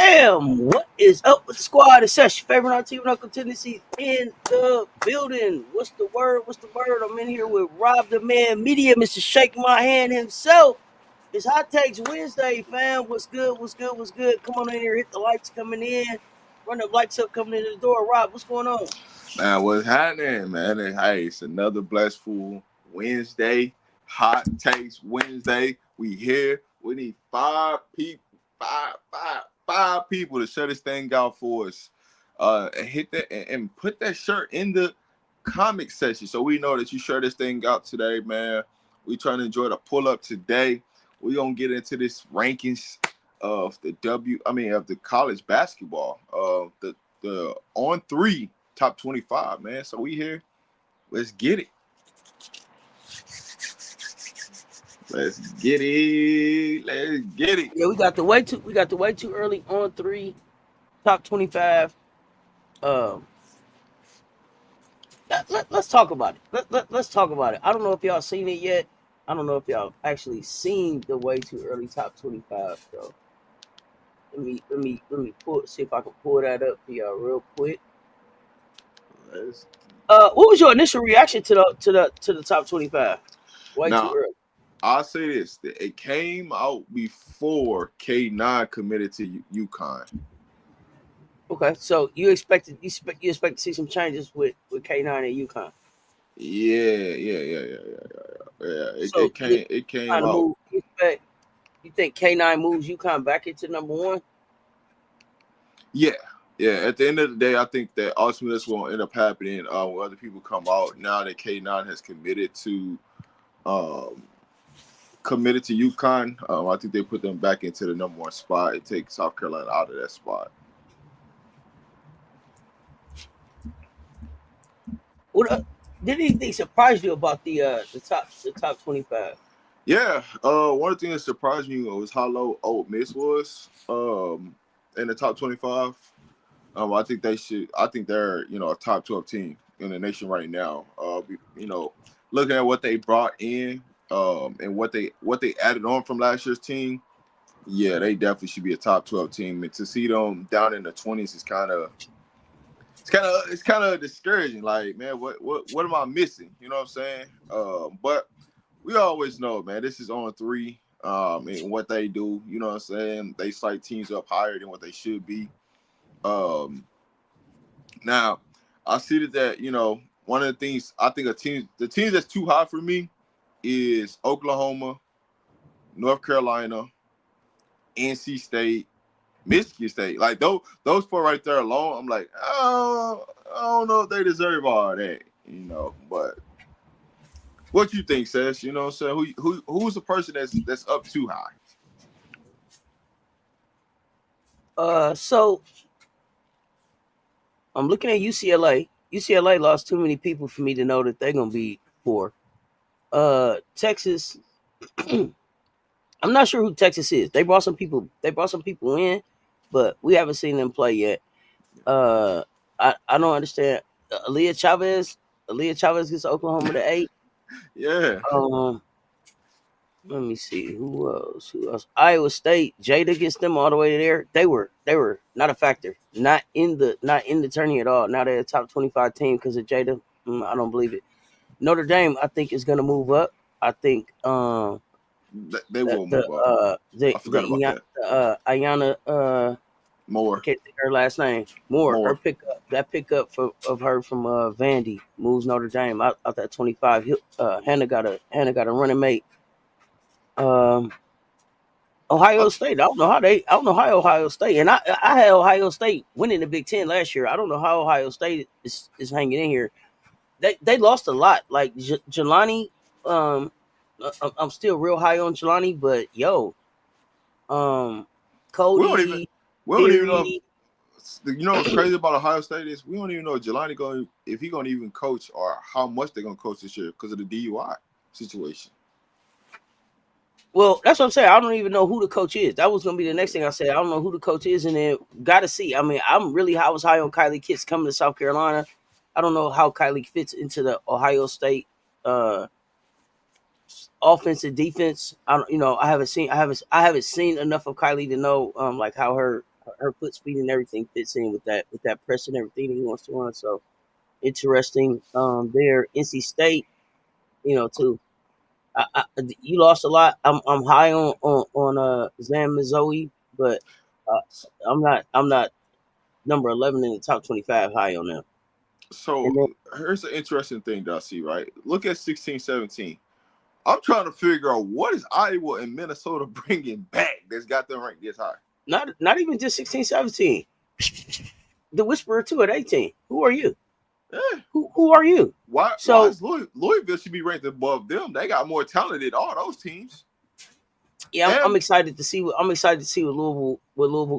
Bam! What is up with the squad? It's Cess, your favorite Auntie with Uncle Tendencies in the building. What's the word? What's the word? I'm in here with Rob the Man Media, Mr. Shake My Hand himself. It's Hot Takes Wednesday, fam. What's good? What's good? What's good? Come on in here, hit the lights coming in. Run the lights up coming in the door. Rob, what's going on? Man, what's happening, man? Hey, it's another blessful Wednesday. Hot Takes Wednesday. We here. We need five people to shut this thing out for us. And hit that and put that shirt in the comment section so we know that you share this thing out today, man. We trying to enjoy the pull up today. We gonna get into this rankings of the of the college basketball. The On3 top 25, man. So we here. Let's get it. Let's get it. Let's get it. Yeah, we got the way too early On3 top 25. Let's talk about it. Let's talk about it. I don't know if y'all seen it yet. I don't know if y'all actually seen the way too early top 25. So let me see if I can pull that up for y'all real quick. What was your initial reaction to the top 25? Way too early. I'll say this: that it came out before K9 committed to UConn. Okay, so you expect to see some changes with K9 and UConn. Yeah. It came out. You think K9 moves UConn back into number one? Yeah. At the end of the day, I think that ultimately this will end up happening when other people come out. Now that K9 has committed to UConn, I think they put them back into the number one spot and take South Carolina out of that spot. What did anything surprise you about the top 25? Yeah, one of the things that surprised me was how low Ole Miss was in the top 25. I think they're a top 12 team in the nation right now. Looking at what they brought in and what they added on from last year's team, yeah, they definitely should be a top 12 team. And to see them down in the 20s is kind of discouraging. Like, man, what am I missing? You know what I'm saying? But we always know, man, this is On3 and what they do. You know what I'm saying? They cite teams up higher than what they should be. Now, I see that one of the things I think the teams that's too high for me is Oklahoma, North Carolina, NC State, Michigan State. Like those four right there alone, I'm like, I don't know if they deserve all that, but what you think, Cess? You know what I'm saying? Who's the person that's up too high? So I'm looking at UCLA. UCLA lost too many people for me to know that they're gonna be 4. Texas. I'm not sure who Texas is. They brought some people in, but we haven't seen them play yet. I don't understand. Aaliyah Chavez gets Oklahoma to 8. Yeah. Let me see who else. Iowa State. Jada gets them all the way there. They were not a factor. Not in the tourney at all. Now they're a top 25 team because of Jada. I don't believe it. Notre Dame, I think, is going to move up. I think they will move up. I forgot about that. Ayanna Moore. I can't think of her last name. Moore. Her pickup of her from Vandy moves Notre Dame out that 25. Hannah got a running mate. Ohio State. I don't know how Ohio State, and I had Ohio State winning the Big Ten last year. I don't know how Ohio State is hanging in here. They lost a lot. Like Jelani, I'm still real high on Jelani, but Cody. We don't even know. What's crazy about Ohio State is we don't even know if Jelani if he's gonna even coach or how much they're gonna coach this year because of the DUI situation. Well, that's what I'm saying. I don't even know who the coach is. That was gonna be the next thing I said. I don't know who the coach is, and then gotta see. I mean, I was high on Kylie Kitts coming to South Carolina. I don't know how Kylie fits into the Ohio State offense and defense. I haven't seen enough of Kylie to know like how her her foot speed and everything fits in with that press and everything that he wants to run. So interesting. There, NC State, too. You lost a lot. I'm high on Zam Mizoe, but uh, I'm not number 11 in the top 25 high on them. So And then here's an interesting thing that I see, right? Look at 16, 17. I'm trying to figure out what is Iowa and Minnesota bringing back that's got them ranked this high. not even just 16, 17. The Whisperer too at 18. Who are you? Eh, Who are you? why So is Louisville should be ranked above them? They got more talent than all those teams. yeah, I'm And excited to see what Louisville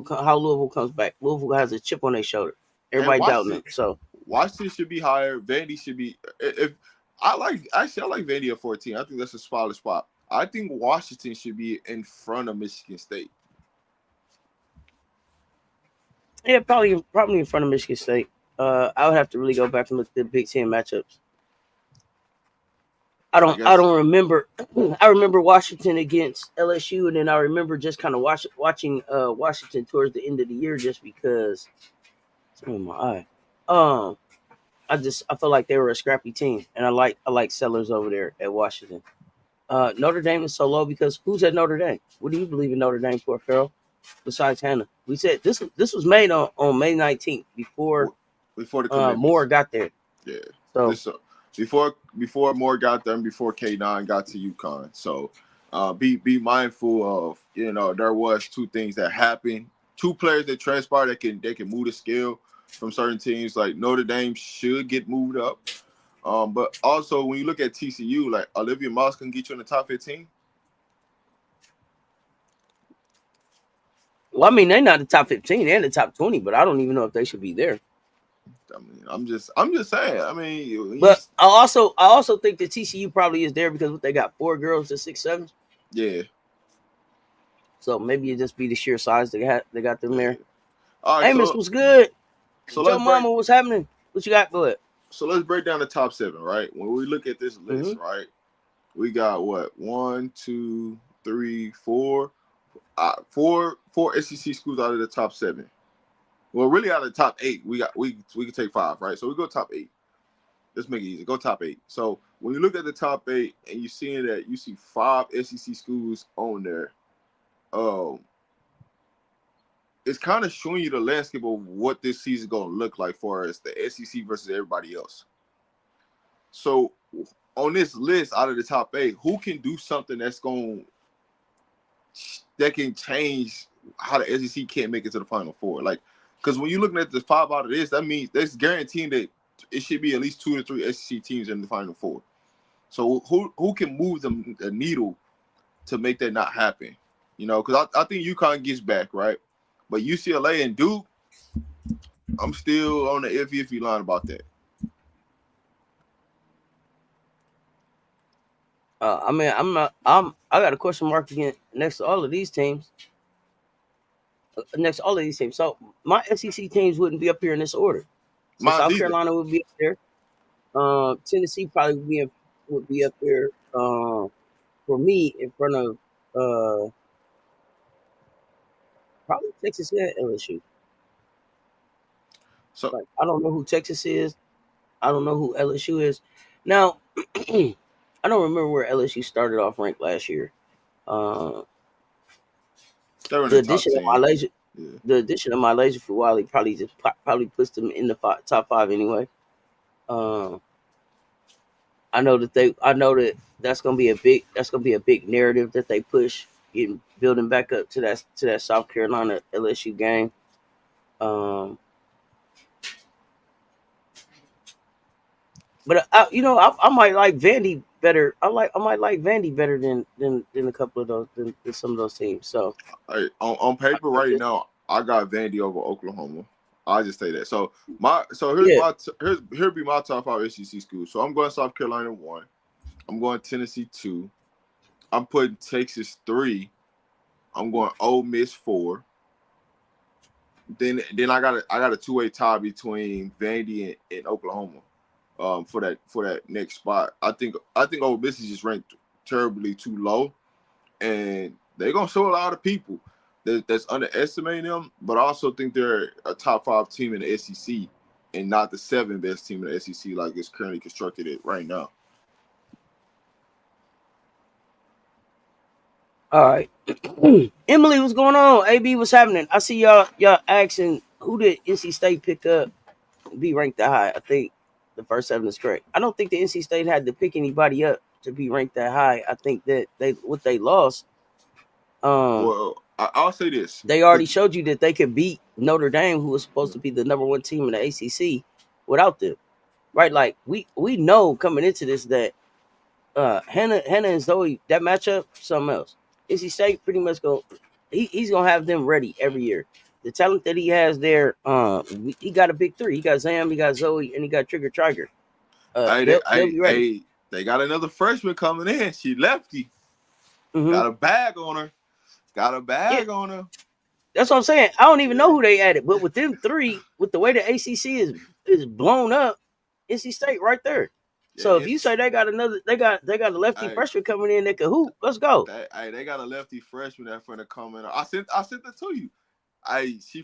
how Louisville comes back. Louisville has a chip on their shoulder. and Everybody doubting them. So Washington should be higher. Vandy should be. If I like Vandy at 14. I think that's a solid spot. I think Washington should be in front of Michigan State. yeah, probably in front of Michigan State. I would have to really go back and look at the Big Ten matchups. I I don't guess remember. I remember Washington against LSU, and then I remember just kind of watching Washington towards the end of the year, just because it's in my eye. Um, I feel like they were a scrappy team, and I like Sellers over there at Washington. Notre Dame is so low because who's at Notre Dame? What do you believe in Notre Dame for, Farrell? Besides Hannah, we said this was made on May 19th before the Moore commitments. got there. Yeah. So This before Moore got there and before K9 got to UConn. So be mindful of, there was two things that happened. Two players that transpired that can move the scale from certain teams. Like Notre Dame should get moved up. But also when you look at TCU, like Olivia Moss can get you in the top 15. well, I mean, they're not the top 15; they're in the top 20, but I don't even know if they should be there. I mean, I'm just saying. I mean, But I also think that TCU probably is there because what they got 4 girls to 6'7". yeah. So maybe it just be the sheer size they got them Yeah. there. All right, Amos, what's good? so Joe let's break Mama, what's happening? What you got? Go ahead. so let's break down the top 7, right? When we look at this Mm-hmm. list, right? We got what? 1, 2, 3, 4. Four SEC schools out of the top 7. Well, really out of the top 8. We can take 5, right? So we go top 8. Let's make it easy. Go top 8. So when you look at the top 8 and you see 5 SEC schools on there, um, it's kind of showing you the landscape of what this season gonna look like for us, the SEC versus everybody else. So on this list, out of the top 8, who can do something that can change how the SEC can't make it to the Final Four? Like, because when you're looking at the 5 out of this, that means that's guaranteeing that it should be at least 2 to 3 SEC teams in the Final Four. So who can move the needle to make that not happen? Because I think UConn gets back, right? But UCLA and Duke, I'm still on the iffy line about that. I mean, I got a question mark again next to all of these teams. Next to all of these teams. So my SEC teams wouldn't be up here in this order. So Mine's South either. Carolina would be up there. Tennessee probably would be up there. For me, in front of probably Texas and LSU. So Like I don't know who Texas is. I don't know who LSU is. Now, I don't remember where LSU started off ranked last year. Uh, they're in the the top addition of 10. Yeah. the addition of my laser for Wiley probably puts them in the top 5 anyway. Um, I know that that's gonna be a big narrative that they push in building back up to that South Carolina LSU game. Um, but I might like Vandy better. I might like Vandy better than a couple of those than some of those teams. So On paper right now, I got Vandy over Oklahoma. I just say that. So yeah, here be my top 5 SEC schools. So I'm going South Carolina 1. I'm going Tennessee 2. I'm putting Texas 3. I'm going Ole Miss 4. Then I got a 2-way tie between Vandy and Oklahoma. For that next spot. I think Ole Miss is just ranked terribly too low, and they're gonna show a lot of people that's underestimating them, but I also think they're a top 5 team in the SEC and not the 7th best team in the SEC like it's currently constructed it right now. All right. Emily, what's going on? AB, what's happening? I see y'all asking who did NC State pick up and be ranked that high. I think the first 7 is correct. I don't think the NC State had to pick anybody up to be ranked that high. I think that what they lost. Well, I'll say this: they already showed you that they could beat Notre Dame, who was supposed to be the number 1 team in the ACC, without them, right? Like we know coming into this that Hannah and Zoe, that matchup, something else. NC State pretty much he's gonna have them ready every year. The talent that he has there, he got a big 3. He got Zam, he got Zoe, and he got Trigger Triger. They'll be ready. They got another freshman coming in. She lefty. Mm-hmm. Got a bag on her. On her. That's what I'm saying. I don't even know who they added, but with them 3, with the way the ACC is blown up, NC State right there. Yeah, so if you say they got a lefty freshman coming in that can hoop, let's go. They got a lefty freshman that's going to come in. I sent that to you. She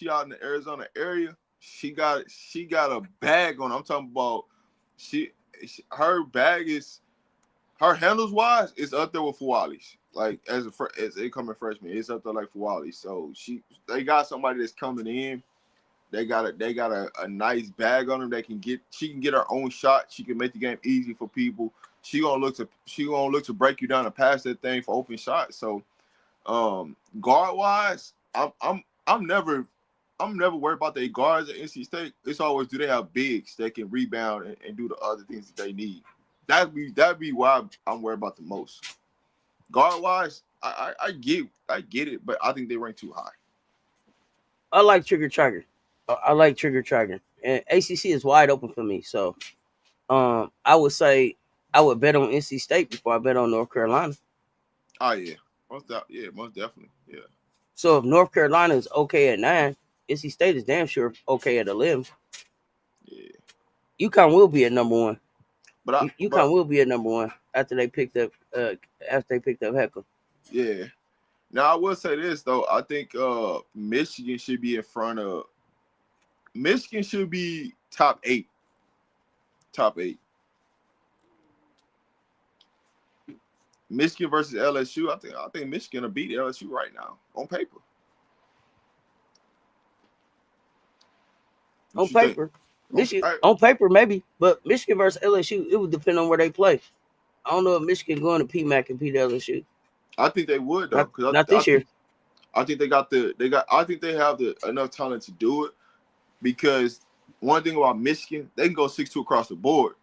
out in the Arizona area. She got a bag on her. I'm talking about her bag is her handles wise is up there with Fuali's. Like as incoming freshman, it's up there like Fuali. So they got somebody that's coming in. They got a nice bag on them. She can get her own shot. She can make the game easy for people. She gonna look to break you down and pass that thing for open shots. So guard wise, I'm never worried about their guards at NC State. It's always, do they have bigs that can rebound and do the other things that they need. That'd be why I'm worried about the most. Guard wise, I get it, but I think they rank too high. I like Trigger Triger. And ACC is wide open for me. So, I would say I would bet on NC State before I bet on North Carolina. Oh yeah, most definitely, yeah. So if North Carolina is okay at 9, NC State is damn sure okay at 11. Yeah, UConn will be at number 1. But UConn will be at number 1 after they picked up Heckle. Yeah. Now I will say this though. I think Michigan should be in front of. Michigan should be top 8. Top 8. Michigan versus LSU. I think Michigan will beat LSU right now on paper. On paper. Michigan, on paper, maybe, but Michigan versus LSU, it would depend on where they play. I don't know if Michigan going to PMAC and beat LSU. I think they would though, because not this year. I think I think they have enough talent to do it, because one thing about Michigan, they can go 6-2 across the board,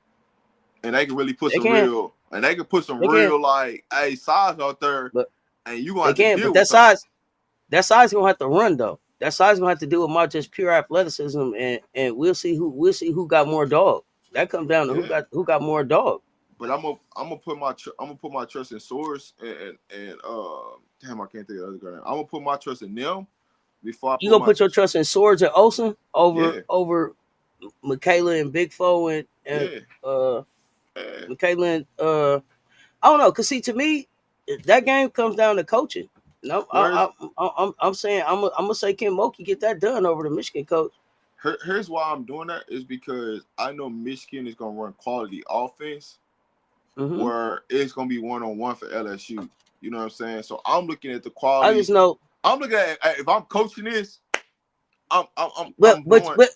and they can really put some real like size out there, and you gonna have to deal with that size gonna have to run though. That size gonna have to do with more just pure athleticism, and we'll see who got more dog. That comes down to who got more dog. But I'm gonna put my trust in Source and damn, I can't think of the other guy. I'm gonna put my trust in them before you gonna put your trust in Swords and Olsen over Michaela and Big Foe and Michaela and I don't know, cause see, to me that game comes down to coaching. No, I'm saying I'm gonna say Kim Mulkey get that done over the Michigan coach. Here's why I'm doing that is because I know Michigan is gonna run quality offense, where it's gonna be 1-on-1 for LSU. You know what I'm saying? So I'm looking at the quality. I just know I'm looking at if I'm coaching this. But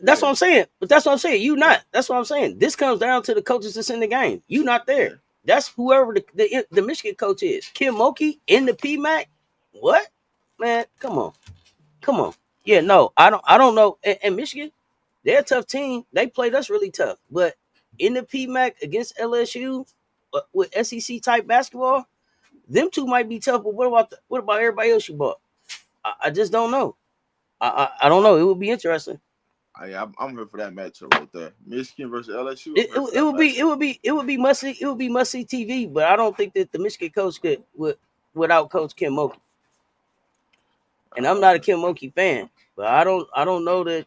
that's what I'm saying. But that's what I'm saying. You not. That's what I'm saying. This comes down to the coaches that's in the game. You not there. Yeah. That's whoever the Michigan coach is. Kim Mulkey in the PMAC. What? Man, come on. Yeah, no, I don't know. And Michigan, they're a tough team. They played us really tough. But in the PMAC against LSU with SEC type basketball, them two might be tough. But what about everybody else you bought? I just don't know. I don't know. It would be interesting. I'm here for that matchup right there. Michigan versus LSU. It would be must see TV. But I don't think that the Michigan coach could without Coach Kim Mulkey. And I'm not a Kim Mulkey fan, but I don't know that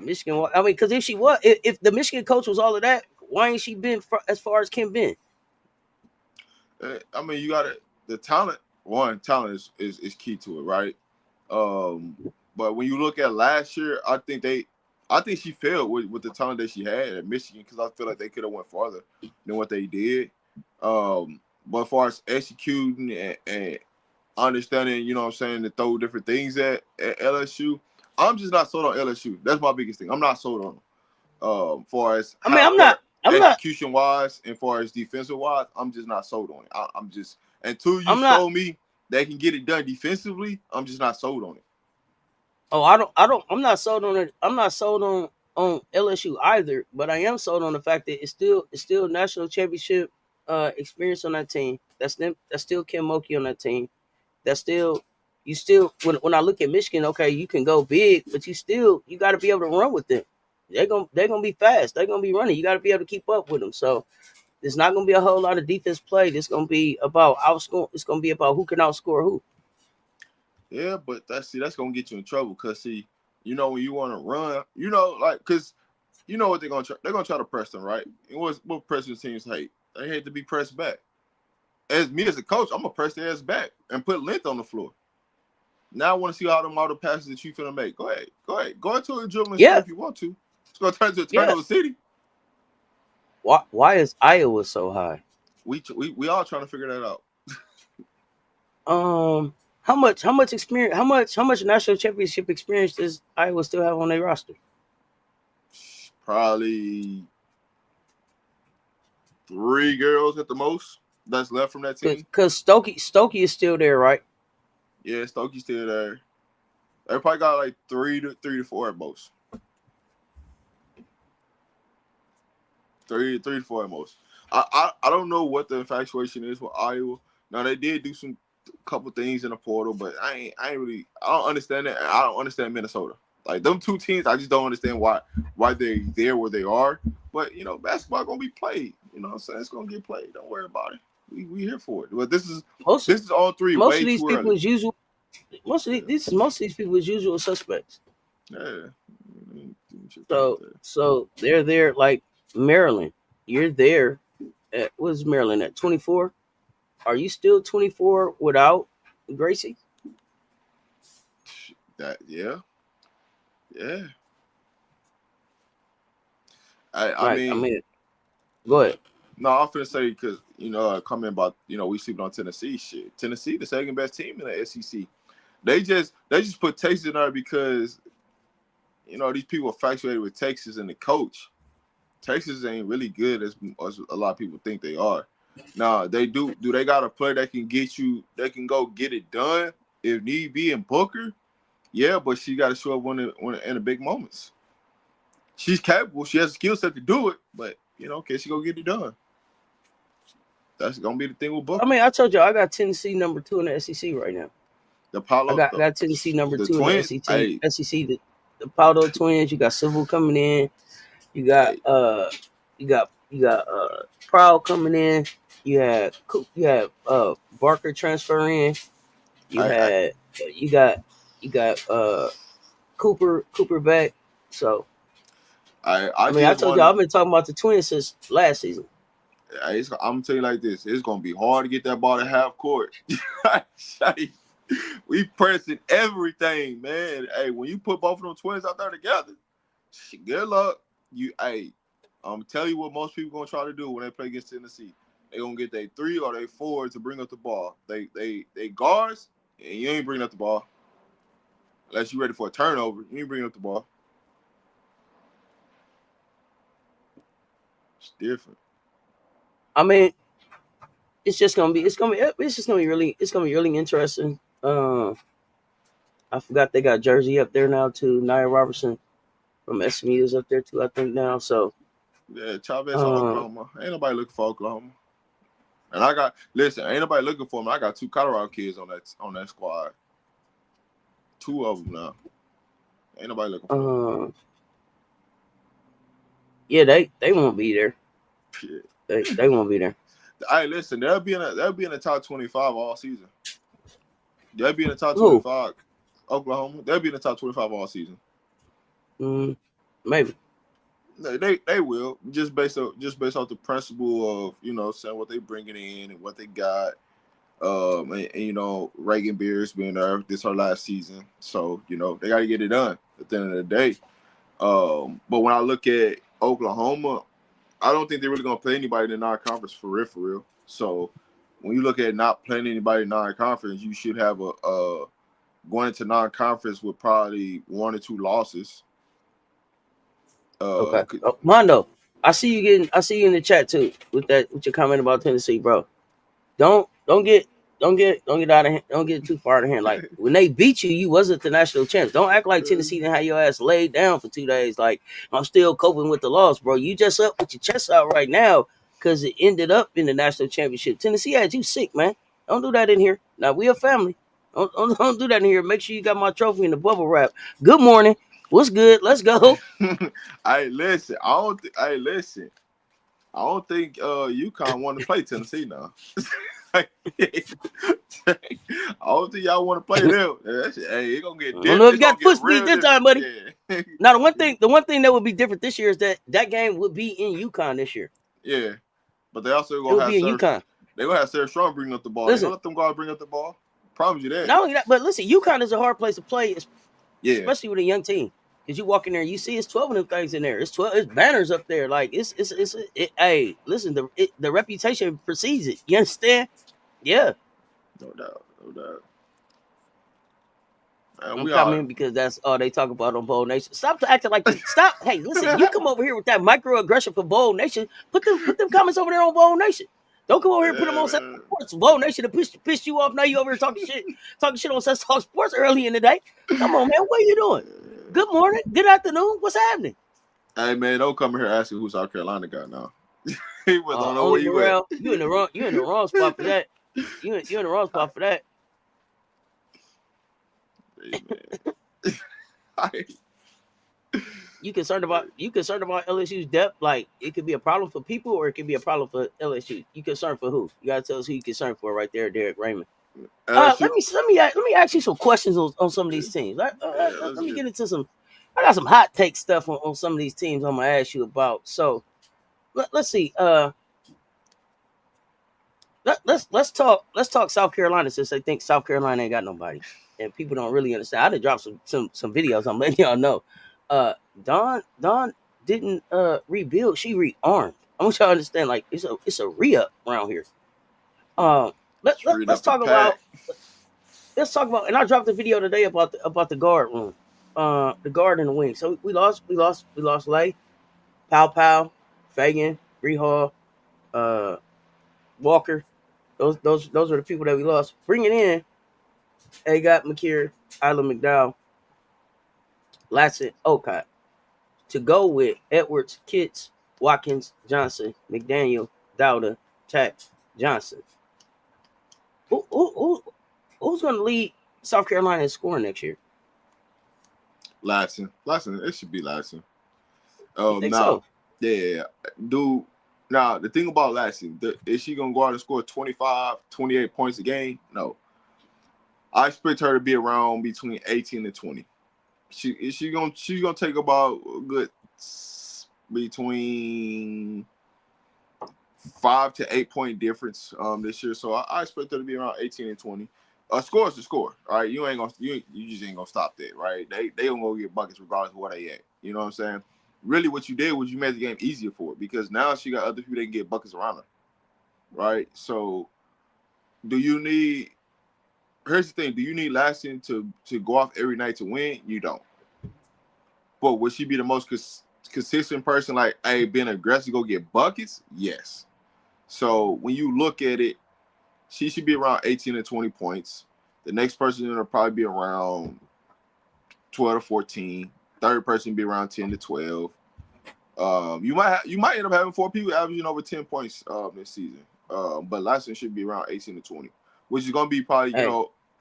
Michigan. I mean, because if the Michigan coach was all of that, why ain't she been as far as Kim been? I mean, you got the talent. Talent is key to it, right? But when you look at last year, I think she failed with the talent that she had at Michigan because I feel like they could have went farther than what they did. But as far as executing and understanding, you know what I'm saying, to throw different things at LSU, I'm just not sold on LSU. That's my biggest thing. I'm not sold on them. Far as I mean, how I'm far not, execution wise and far as defensive wise, I'm just not sold on it. I'm just until you I'm not. show me they can get it done defensively, I'm just not sold on it. Oh, I'm not sold on it. I'm not sold on LSU either. But I am sold on the fact that it's still national championship experience on that team. That's them. That's still Kim Mulkey on that team. That's still you still when I look at Michigan, okay, you can go big, but you got to be able to run with them. They're gonna be fast. They're gonna be running. You got to be able to keep up with them. So there's not gonna be a whole lot of defense play. It's gonna be about outscore. It's gonna be about who can outscore who. Yeah, but that's gonna get you in trouble because when you want to run, like because what they're gonna try to press them, right? And what pressing teams hate? They hate to be pressed back. As me as a coach, I'm gonna press their ass back and put length on the floor. Now I want to see all the passes that you finna make. Go ahead. Go into a dribbling spree Yeah, if you want to. It's gonna turn into a yeah. turnover city. Why is Iowa so high? We all trying to figure that out. Um, how much experience? How much national championship experience does Iowa still have on their roster? Probably 3 girls at the most that's left from that team. Because Stokey is still there, right? Yeah, Stokey's still there. They probably got like three to four at most. Three to four at most. I don't know what the infatuation is with Iowa. Now they did do some couple things in the portal, but I don't understand it. I don't understand Minnesota. Like them two teams, I just don't understand why they're there where they are. But basketball gonna be played. You know what I'm saying? It's gonna get played. Don't worry about it. We here for it. But this is Most On3 most of way these too people early. is usual. Most of these people is usual suspects. Yeah. So they're there like Maryland. You're there at what's Maryland at 24? Are you still 24 without Gracie? That yeah. I Right. I mean, mean, go ahead. no, I'm finna say because coming about we sleeping on Tennessee shit. Tennessee, the second best team in the SEC. They just put Texas in there because these people are infatuated with Texas and the coach. Texas ain't really good as a lot of people think they are. Now they do they got a player that can that can go get it done if need be in Booker? Yeah, but she got to show up when in the big moments. She's capable. She has a skill set to do it, but can she go get it done? That's gonna be the thing with I Booker. mean, I told you I got Tennessee number 2 in the SEC right now. The I Paulo, got Tennessee number the 2 in the twins. SEC. Hey, SEC the Paulo twins. You got Civil coming in. You got hey, Proud coming in. You had Barker transfer in. You I, had you got Cooper back. So I I mean, I just told you want I've been talking about the twins since last season. I'm gonna tell you like this: it's gonna be hard to get that ball to half court. We pressing everything, man. Hey, when you put both of them twins out there together, good luck. I'm telling you what most people gonna try to do when they play against Tennessee. They gonna get their 3 or their 4 to bring up the ball. They guards, and you ain't bringing up the ball unless you ready for a turnover. You ain't bringing up the ball. It's different. I mean, it's just gonna be really interesting. I forgot they got Jersey up there now too. Nia Robertson from SMU is up there too, I think now. So Yeah, Chavez on um, Oklahoma. Ain't nobody looking for Oklahoma. And ain't nobody looking for me. I got 2 Colorado kids on that squad. 2 of them now. Ain't nobody looking for them. um, yeah, they won't be there. Shit. They won't be there. Hey, listen, they'll be in the top 25 all season. They'll be in the top Who? 25. Oklahoma. They'll be in the top 25 all season. Mm, maybe. They will just based off the principle of saying what they bringing in and what they got. And Reagan Beers being there. This her last season, so they got to get it done at the end of the day. But when I look at Oklahoma, I don't think they're really gonna play anybody in the non-conference for real. So when you look at not playing anybody in non-conference, you should have a going into non-conference with probably 1 or 2 losses. Okay. Mondo, I see you in the chat too with your comment about Tennessee, bro. Don't get out of hand, don't get too far out of hand. Like when they beat you, you wasn't the national champs. Don't act like Tennessee didn't have your ass laid down for 2 days. Like I'm still coping with the loss, bro. You just up with your chest out right now because it ended up in the national championship. Tennessee had you sick, man. Don't do that in here. Now we a family. Don't do that in here. Make sure you got my trophy in the bubble wrap. Good morning. What's good? Let's go. Hey, listen. I don't think UConn want to play Tennessee now. I don't think y'all want to play them. Hey, it gonna get different. I don't know if you got push speed this time, buddy. Yeah. Now the one thing that would be different this year is that game would be in UConn this year. Yeah, but they also gonna have UConn. They're gonna have Sarah Strong bring up the ball. They're gonna let them guys bring up the ball. Promise you that. Not only that, but listen, UConn is a hard place to play, especially with a young team. Because you walk in there, you see it's 12 of them things in there. It's 12. It's banners up there. Like hey, listen, the reputation precedes it. You understand? Yeah. No doubt. I'm coming because that's all they talk about on Bold Nation. Stop acting like stop. Hey, listen, you come over here with that microaggression for Bold Nation. Put them comments over there on Bold Nation. Don't come over here and put them on Cess Sports. Bold Nation to piss you off. Now you over here talking shit on Cess Talk Sports early in the day. Come on, man. What are you doing? Good morning. Good afternoon. What's happening? Hey, man, don't come here asking who South Carolina got now. He was don't know where you at. You in the wrong spot for that. You in the wrong spot for that. Hey, man. You concerned about LSU's depth? Like it could be a problem for people, or it could be a problem for LSU. You concerned for who? You gotta tell us who you concerned for right there, Derek Raymond. Let me ask you some questions on some of these teams. Let me get into some. I got some hot take stuff on some of these teams I'm gonna ask you about. So let's see. Let's talk South Carolina, since they think South Carolina ain't got nobody and people don't really understand. I done dropped some videos. I'm letting y'all know. Dawn didn't rebuild. She rearmed. I want y'all to understand. Like it's a re-up around here. Let's talk about. And I dropped a video today about the guard room, the guard and the wing. So we lost Lay, Pow, Fagan, Grehall, Walker. Those are the people that we lost. Bringing in, they got McKeer, Isla McDowell, Latson, Okot, to go with Edwards, Kitts, Watkins, Johnson, McDaniel, Dowda, Tack, Johnson. Who's going to lead South Carolina in scoring next year? Latson. It should be Latson. So? Yeah, dude. Now, the thing about Latson, is she going to go out and score 25, 28 points a game? No. I expect her to be around between 18 and 20. She's gonna take about a good between 5 to 8 point difference this year. So I expect her to be around 18 and 20. Score is the score, all right? You just ain't gonna stop that, right? They gonna go get buckets regardless of where they at. You know what I'm saying? Really, what you did was you made the game easier for her, because now she got other people that can get buckets around her, right? So, here's the thing: do you need Laston to go off every night to win? You don't. But would she be the most consistent person, like, hey, being aggressive, go get buckets? Yes. So when you look at it, she should be around 18 to 20 points. The next person will probably be around 12 to 14. Third person be around 10 to 12. You might end up having 4 people averaging over 10 points this season. But Laston should be around 18 to 20, which is going to be probably,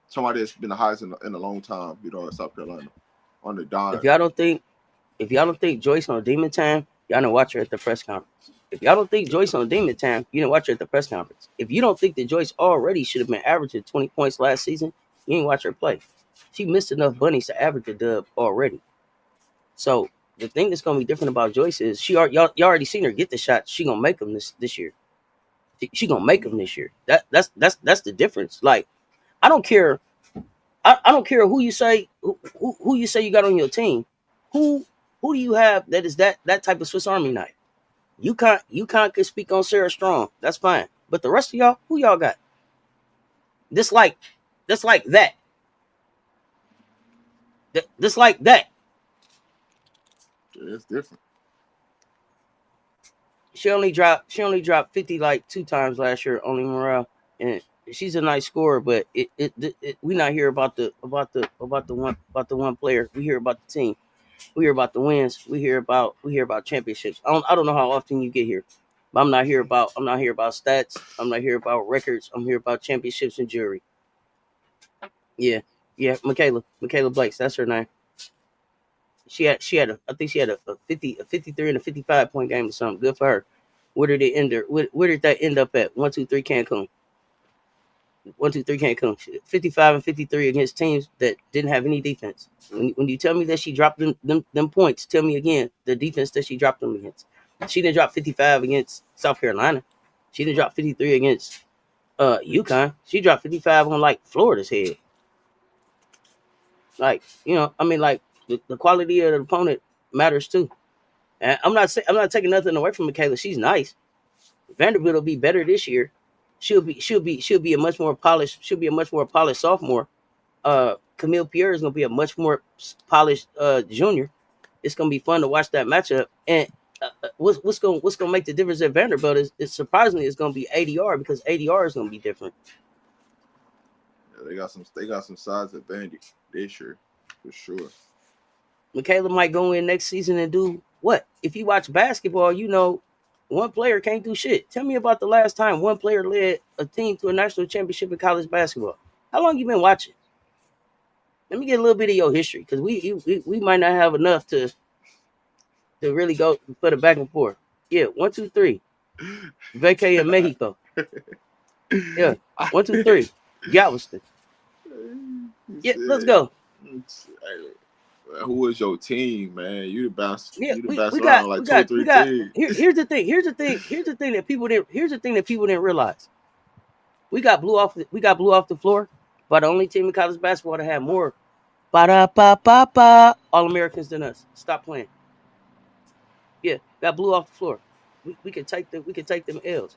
somebody that's been the highest in a long time, in South Carolina on the dime. If y'all don't think Joyce on Demon Time, y'all didn't watch her at the press conference. If y'all don't think Joyce on Demon Time, you didn't watch her at the press conference. If you don't think that Joyce already should have been averaging 20 points last season, you didn't watch her play. She missed enough bunnies to average a dub already. So the thing that's going to be different about Joyce is y'all already seen her get the shots. She going to make them this year. She gonna make them this year. That's the difference. Like, I don't care. I don't care who you say who you say you got on your team. Who do you have that is that type of Swiss Army knife? UConn can speak on Sarah Strong. That's fine. But the rest of y'all, who y'all got? This like that. This like that. Yeah, it's different. She only dropped 50 like 2 times last year, only Morale. And she's a nice scorer, but we not hear about the one player. We hear about the team. We hear about the wins. We hear about championships. I don't know how often you get here. But I'm not here about stats. I'm not here about records. I'm here about championships and jewelry. Yeah. Yeah, Michaela Blakes, that's her name. I think she had a 53 and a 55 point game or something. Good for her. Where did it end? Where did that end up at? 1-2-3 Cancun. 1-2-3 Cancun. 55 and 53 against teams that didn't have any defense. When you tell me that she dropped them points, tell me again the defense that she dropped them against. She didn't drop 55 against South Carolina. She didn't drop 53 against UConn. She dropped 55 on like Florida's head. Like, like the quality of the opponent matters too. And I'm not taking nothing away from Michaela. She's nice. Vanderbilt will be better this year. She'll be a much more polished sophomore. Camille Pierre is gonna be a much more polished junior. It's gonna be fun to watch that matchup. And what's gonna make the difference at Vanderbilt is surprisingly it's gonna be ADR, because ADR is gonna be different. Yeah, they got some sides at Vandy this year for sure. Michaela might go in next season and do what? If you watch basketball, one player can't do shit. Tell me about the last time one player led a team to a national championship in college basketball. How long you been watching? Let me get a little bit of your history, because we might not have enough to really go for the back and forth. Yeah, 1, 2, 3. Vacay in Mexico. Yeah, 1, 2, 3. Galveston. Yeah, let's go. Who was your team, man? You bounced around like 2 or 3 teams. Here's the thing that people didn't realize. We got blew off the floor by the only team in college basketball that had more All-Americans than us. Stop playing. Yeah, got blew off the floor. We can take them L's.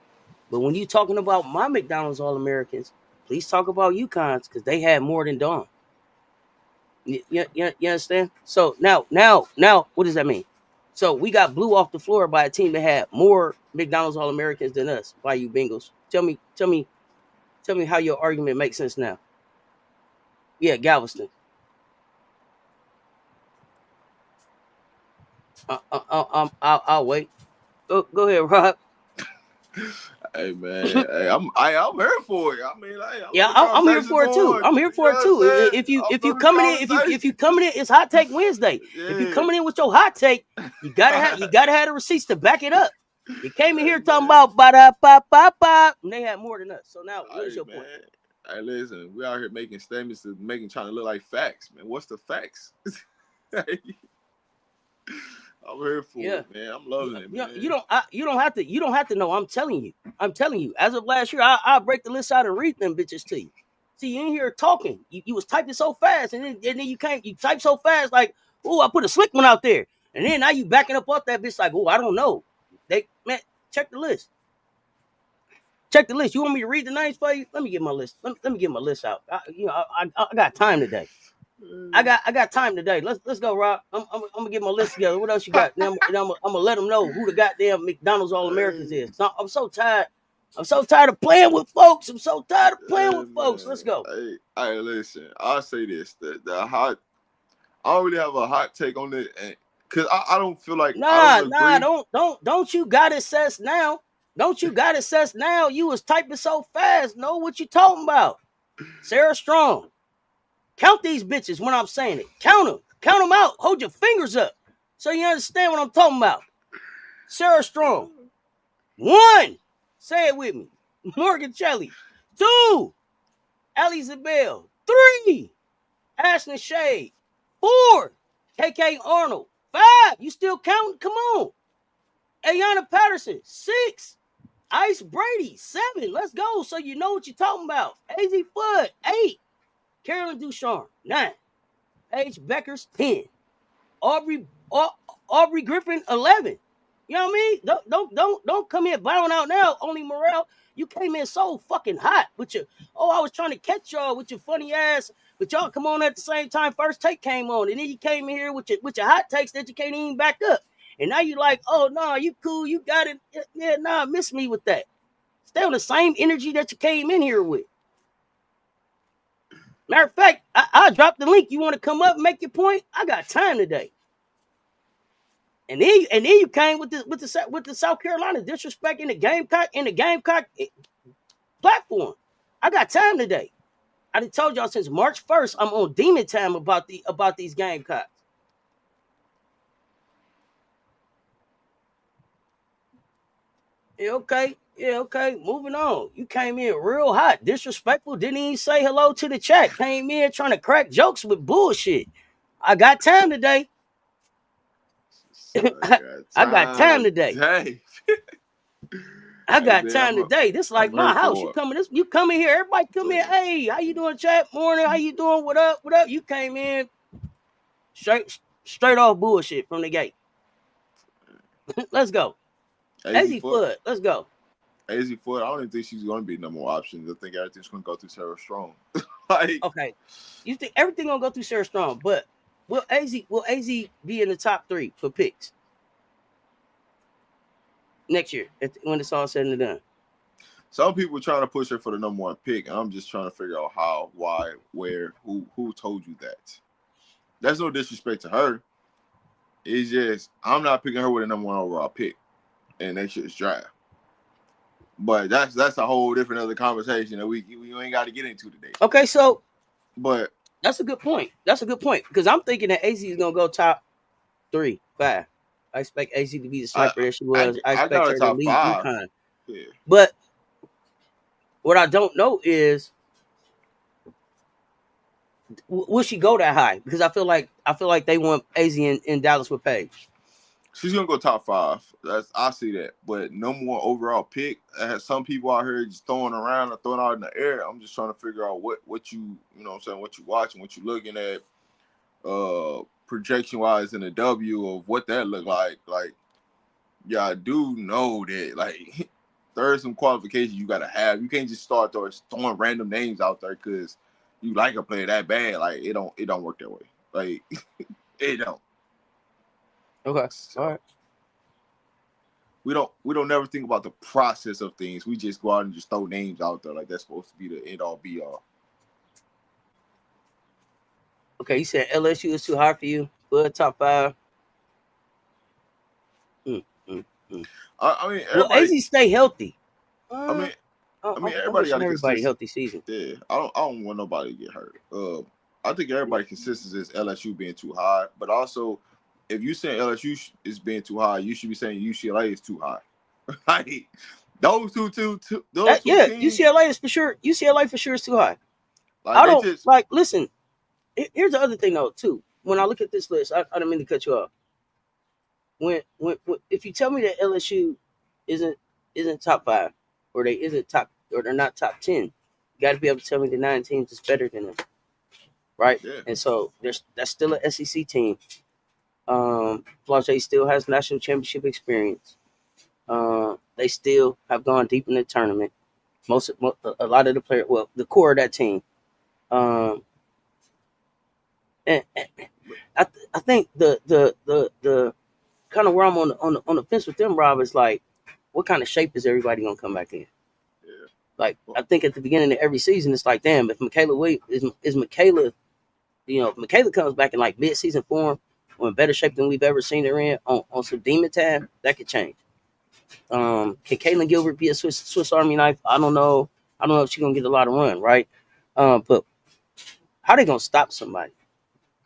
But when you talking about my McDonald's All-Americans, please talk about UConn's, because they had more than Dawn. You understand? So now, what does that mean? So we got blew off the floor by a team that had more McDonald's All-Americans than us. By you Bengals. Tell me how your argument makes sense now. Yeah, Galveston. I'll wait. Go ahead, Rob. Hey man, hey, I'm here for it. I mean, I'm here for it too. I'm here for it too. If you coming in, it's Hot Take Wednesday. Yeah. If you coming in with your hot take, you gotta have the receipts to back it up. You came in here talking about ba-da-ba-ba-ba, and they had more than us. So now, what's your point? Hey, listen, we out here making statements trying to look like facts, man. What's the facts? I'm here for it, man. I'm loving it, man. You don't have to know. I'm telling you. As of last year, I'll break the list out and read them bitches to you. See, you in here talking. You was typing so fast, and then you type so fast, like, oh, I put a slick one out there. And then now you backing up off that bitch like, oh, I don't know. Man, check the list. Check the list. You want me to read the names for you? Let me get my list. Let me get my list out. I got time today. I got time today. Let's go, Rob. I'm gonna get my list together. What else you got? Then I'm gonna let them know who the goddamn McDonald's All-Americans is. So I'm so tired. I'm so tired of playing with folks. Let's go. Hey, listen. I'll say this: the hot. I don't really have a hot take on it, because I don't feel like. Don't you got it, Cess, now? Don't you got it, Cess, now? You was typing so fast. Know what you talking about? Sarah Strong. Count these bitches when I'm saying it. Count them out. Hold your fingers up so you understand what I'm talking about. Sarah Strong. 1. Say it with me. Morgan Shelley. 2. Allie Zabel. 3. Ashley Shade. 4. KK Arnold. 5. You still counting? Come on. Ayanna Patterson. 6. Ice Brady, 7. Let's go. So you know what you're talking about. AZ Flood, 8. Carolyn Ducharme, 9. Paige Beckers, 10. Aubrey Griffin, 11. You know what I mean? Don't come in bowing out now. Only Morrell, you came in so fucking hot with your, I was trying to catch y'all with your funny ass, but y'all come on at the same time. First take came on, and then you came in here with your hot takes that you can't even back up. And now you like, oh no, you cool, you got it. Yeah, nah, miss me with that. Stay on the same energy that you came in here with. Matter of fact, I'll drop the link. You want to come up and make your point? I got time today. And then you came with the South Carolina disrespect in the Gamecock platform. I got time today. I done told y'all since March 1st I'm on demon time about these Gamecocks. Yeah, okay. Moving on. You came in real hot, disrespectful. Didn't even say hello to the chat. Came in trying to crack jokes with bullshit. I got time today. I got time today. I got time today. This is like my house. You come in here. Everybody come in. Hey, how you doing, chat? Morning. How you doing? What up? You came in straight off bullshit from the gate. Let's go. AZ Flood. Let's go. AZ Flood, I don't even think she's going to be number one option. I think everything's going to go through Sarah Strong. Okay. You think everything going to go through Sarah Strong, but will AZ be in the top 3 for picks next year when it's all said and done? Some people are trying to push her for the number 1 pick, and I'm just trying to figure out how, why, where, who told you that. That's no disrespect to her. It's just I'm not picking her with a number 1 overall pick in next year's draft. But that's a whole different other conversation that we ain't got to get into today. Okay, so but that's a good point. Because I'm thinking that AZ is gonna go top 3, 5. I expect AZ to be the sniper that she was. I expect her to lead UConn. Yeah. But what I don't know is, will she go that high? Because I feel like they want AZ in Dallas with Paige. She's gonna go top 5. I see that, but no more overall pick. Some people out here just throwing around or throwing out in the air. I'm just trying to figure out what you know what I'm saying, what you watching, what you looking at, projection wise in the W of what that look like. Like, yeah, I do know that like there's some qualifications you gotta have. You can't just start throwing random names out there because you like a player that bad. Like it don't work that way. Like it don't. Okay. So, all right. We don't never think about the process of things. We just go out and just throw names out there like that's supposed to be the end all be all. Okay, you said LSU is too hard for you. Good, top 5. I mean, will AZ stay healthy? I mean, everybody got everybody healthy season. Yeah, I don't want nobody to get hurt. I think everybody consensus is LSU being too high, but also if you saying LSU is being too high, you should be saying UCLA is too high. Like those two teams. UCLA is for sure. UCLA for sure is too high. Like listen. Here's the other thing though too. When I look at this list, I don't mean to cut you off. When if you tell me that LSU isn't top 5 or they're not top 10, you got to be able to tell me the 9 teams is better than them, right? Yeah. And so that's still an SEC team. Flauché still has national championship experience. They still have gone deep in the tournament. A lot of the players, well, the core of that team. And I think the kind of where I'm on the fence with them, Rob, is like, what kind of shape is everybody gonna come back in? Yeah. Like I think at the beginning of every season, it's like, damn, if Michaela is Michaela, if Michaela comes back in like mid-season form or in better shape than we've ever seen her in on some demon time, that could change. Can Caitlin Gilbert be a Swiss Army knife? I don't know. I don't know if she's gonna get a lot of run, right? But how they gonna stop somebody?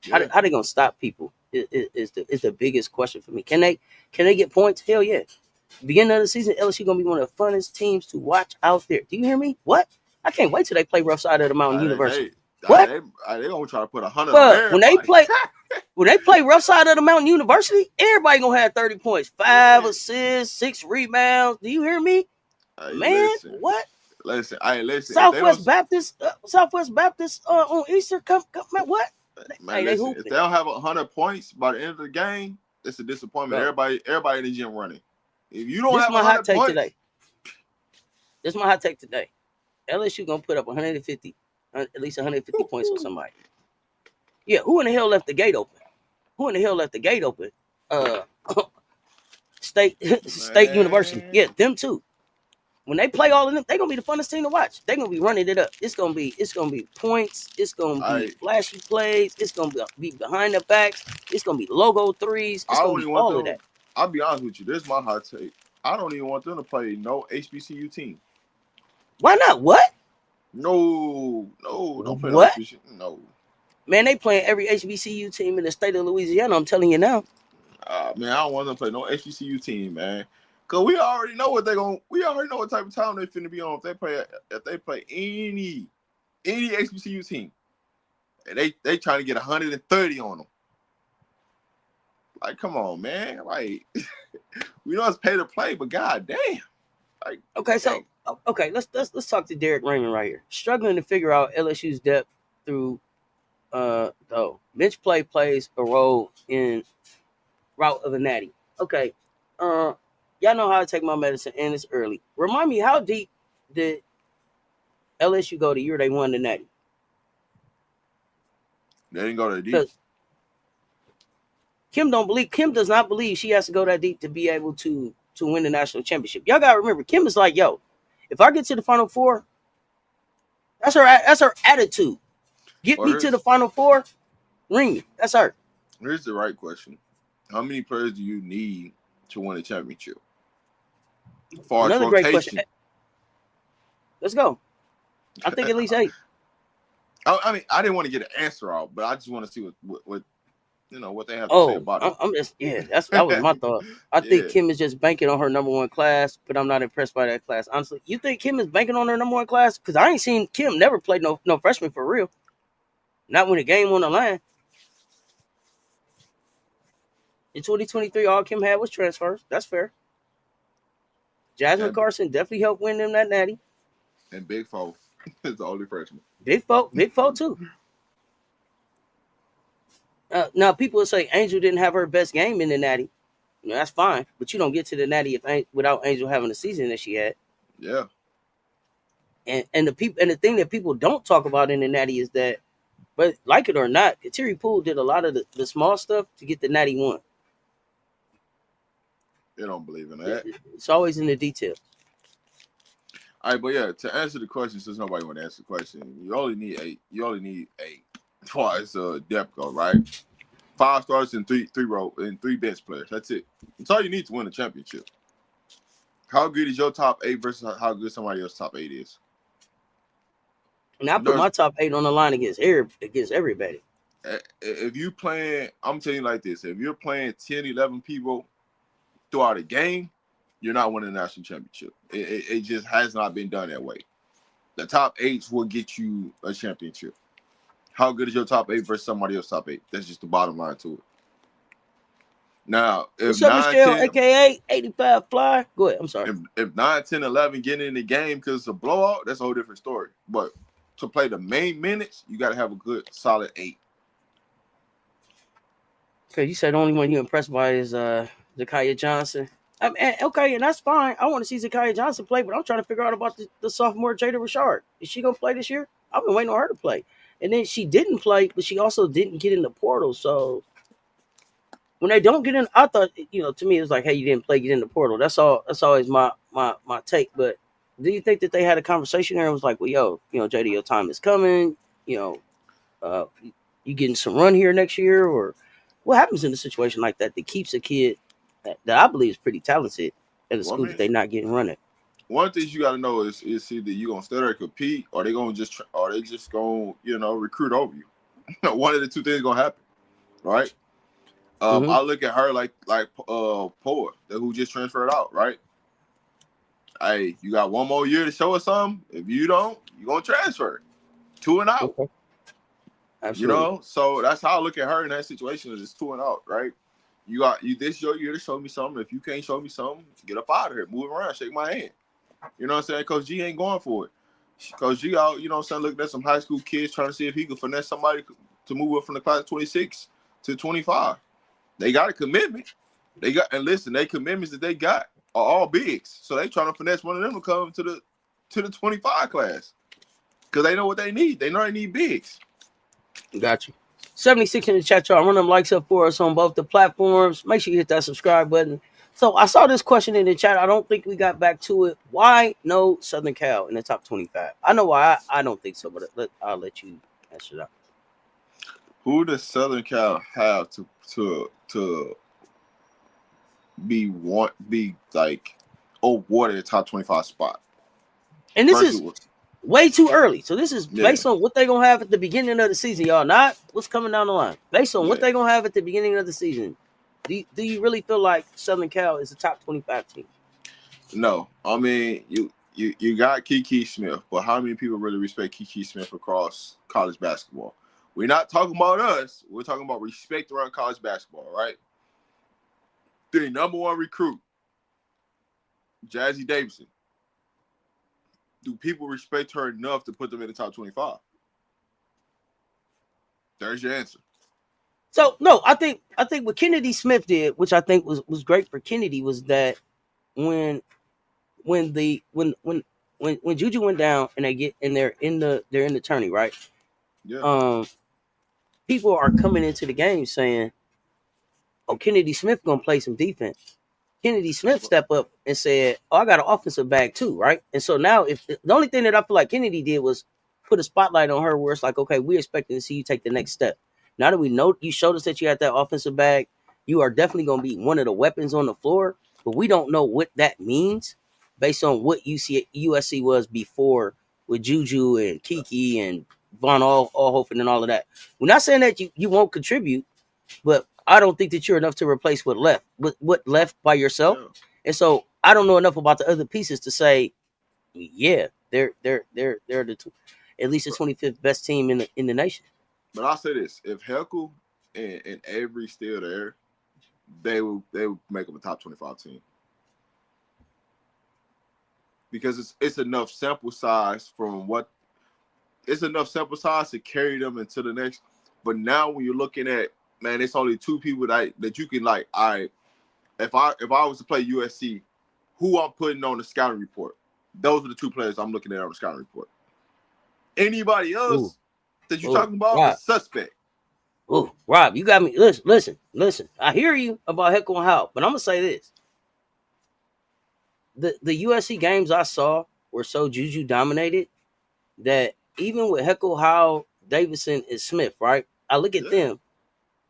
Yeah. How they gonna stop people is the biggest question for me. Can they get points? Hell yeah. Beginning of the season, LSU gonna be one of the funnest teams to watch out there. Do you hear me? What? I can't wait till they play rough side of the Mountain University. What? They gonna try to put 100 on when they play rough side of the Mountain University, everybody gonna have 30 points, 5 assists, 6 rebounds. Do you hear me? Hey, Man, listen. what? Listen. Hey, listen. Southwest Baptist on Easter. Come, man, what? Man, Hey, they listen. If hooping, they don't have 100 points by the end of the game, it's a disappointment. bro. Everybody in the gym running. If you don't This is have my hot 100 take points, today. LSU gonna put up 150, at least 150 points on somebody. Yeah, who in the hell left the gate open? Uh, State University. man. Yeah, them too. When they play all of them, they're gonna be the funnest team to watch. They're gonna be running it up. It's gonna be points. It's gonna be I flashy plays. It's gonna be behind the backs. It's gonna be logo threes. It's I gonna don't be even want all of that. them. I'll be honest with you. This is my hot take. I don't even want them to play no HBCU team. Why not? What? No, don't play no What? HBCU. No. Man, they playing every HBCU team in the state of Louisiana. I'm telling you now. Man, I don't want them to play no HBCU team, man. Cause we already know what we already know what type of time they finna be on if they play any HBCU team. And they trying to get 130 on them. Like, come on, man. Like, we know it's pay to play, but god damn. Like, Okay, so let's talk to Derek Raymond right here. Struggling to figure out LSU's depth through though bench play plays a role in route of a natty. Okay, y'all know how to take my medicine, and it's early. Remind me, how deep did LSU go the year they won the natty? they didn't go that deep. Because Kim does not believe she has to go that deep to be able to win the national championship. Y'all gotta remember, Kim is like, yo, if I get to the Final Four, that's her attitude. Get Well, me to the Final Four, ring me. That's her. here's the right question. How many players do you need to win a championship? As far as Another great question. rotation. Let's go. I think at least 8. I mean, I didn't want to get an answer out, but I just want to see what what they have to say about it. I'm just that was my thought. I think Yeah. Kim is just banking on her number one class, but I'm not impressed by that class. Honestly, you think Kim is banking on her number one class? Because I ain't seen Kim never play no freshman for real. Not when the game on the line. In 2023, all Kim had was transfers. That's fair. Jasmine And, Carson definitely helped win them that natty. and Big Foe is the only freshman. Big Foe too. Now people will say Angel didn't have her best game in the natty. That's fine, but you don't get to the natty without Angel having the season that she had. Yeah. And the thing that people don't talk about in the natty is that, but like it or not, Kateri Poole did a lot of the small stuff to get the natty one. They don't believe in that. It's always in the details. All right, but yeah, to answer the question, since nobody want to answer the question, you only need 8. You only need 8 as far as depth go, right? 5 starters and 3 bench players. That's it. That's all you need to win a championship. How good is your top 8 versus how good somebody else's top 8 is? And I put my top 8 on the line against everybody. If you playing, I'm telling you like this: if you're playing 10, 11 people throughout a game, you're not winning a national championship. It just has not been done that way. The top 8 will get you a championship. How good is your top 8 versus somebody else's top 8? That's just the bottom line to it. Now, if What's up, 9, Michelle, 10, aka 85 Fly? Go ahead. I'm sorry. if 9, 10, 11 get in the game because it's a blowout, that's a whole different story. But to play the main minutes, you got to have a good, solid 8. Okay, you said the only one you impressed by is Zakiya Johnson. Okay, and that's fine. I want to see Zakiya Johnson play, but I'm trying to figure out about the sophomore Jada Richard. Is she gonna play this year? I've been waiting on her to play, and then she didn't play, but she also didn't get in the portal. So when they don't get in, I thought to me it was like, hey, you didn't play, get in the portal. That's all. That's always my take. But do you think that they had a conversation there and was like, well, yo, Jada, your time is coming. You getting some run here next year, or what happens in a situation like that keeps a kid that I believe is pretty talented at a school that they're not getting run at? One thing you got to know is either you gonna stay there and compete, or they just gonna recruit over you. One of the two things gonna happen, right? I look at her like Poa, who just transferred out, right? Hey, you got one more year to show us something. If you don't, you gonna transfer 2 and out. Okay. Absolutely. So that's how I look at her in that situation. Is 2 and out, right? You this your year to show me something. If you can't show me something, get up out of here, move around, shake my hand. You know what I'm saying? Coach G ain't going for it. Coach G out, you know what I'm saying, looking at some high school kids trying to see if he could finesse somebody to move up from the class of 26 to 25. They got a commitment. They commitments that they got are all bigs. So they trying to finesse one of them to come to the 25 class. Because they know what they need. They know they need bigs. Got you. 76 in the chat, y'all. Run them likes up for us on both the platforms. Make sure you hit that subscribe button. So I saw this question in the chat. I don't think we got back to it. Why no Southern Cal in the top 25? I know why. I don't think so, but I'll let you answer that. Who does Southern Cal have to be like awarded a top 25 spot? And this is way too early. So this is based on what they're going to have at the beginning of the season, y'all. Not what's coming down the line. Based on what they're going to have at the beginning of the season. Do you really feel like Southern Cal is a top 25 team? No. I mean, you got Kiki Smith, but how many people really respect Kiki Smith across college basketball? We're not talking about us. We're talking about respect around college basketball, right? The number one recruit, Jazzy Davidson. Do people respect her enough to put them in the top 25? There's your answer. So no, I think what Kennedy Smith did, which I think was great for Kennedy, was that when Juju went down and they're in the tourney, right? Yeah. People are coming into the game saying, "Oh, Kennedy Smith gonna play some defense." Kennedy Smith stepped up and said, "Oh, I got an offensive bag too, right?" And so now, if the only thing that I feel like Kennedy did was put a spotlight on her, where it's like, okay, we're expecting to see you take the next step. Now that we know you showed us that you had that offensive bag, you are definitely going to be one of the weapons on the floor. But we don't know what that means based on what USC was before with Juju and Kiki and Von Allhofen and all of that. We're not saying that you won't contribute, but I don't think that you're enough to replace what left by yourself. Yeah. And so I don't know enough about the other pieces to say, yeah, they're the at least the 25th best team in the nation. But I'll say this: if Heckle and Avery still there, they will make them a top 25 team. Because it's enough sample size to carry them into the next. But now when you're looking at, man, it's only two people that you can like. All right, if I was to play USC, who I'm putting on the scouting report? Those are the two players I'm looking at on the scouting report. Anybody else that you're talking about is suspect. Oh, Rob, you got me. Listen. I hear you about Heckle and Howell, but I'm gonna say this: the USC games I saw were so Juju dominated that even with Heckle, Howell, Davidson, and Smith, right? I look at them,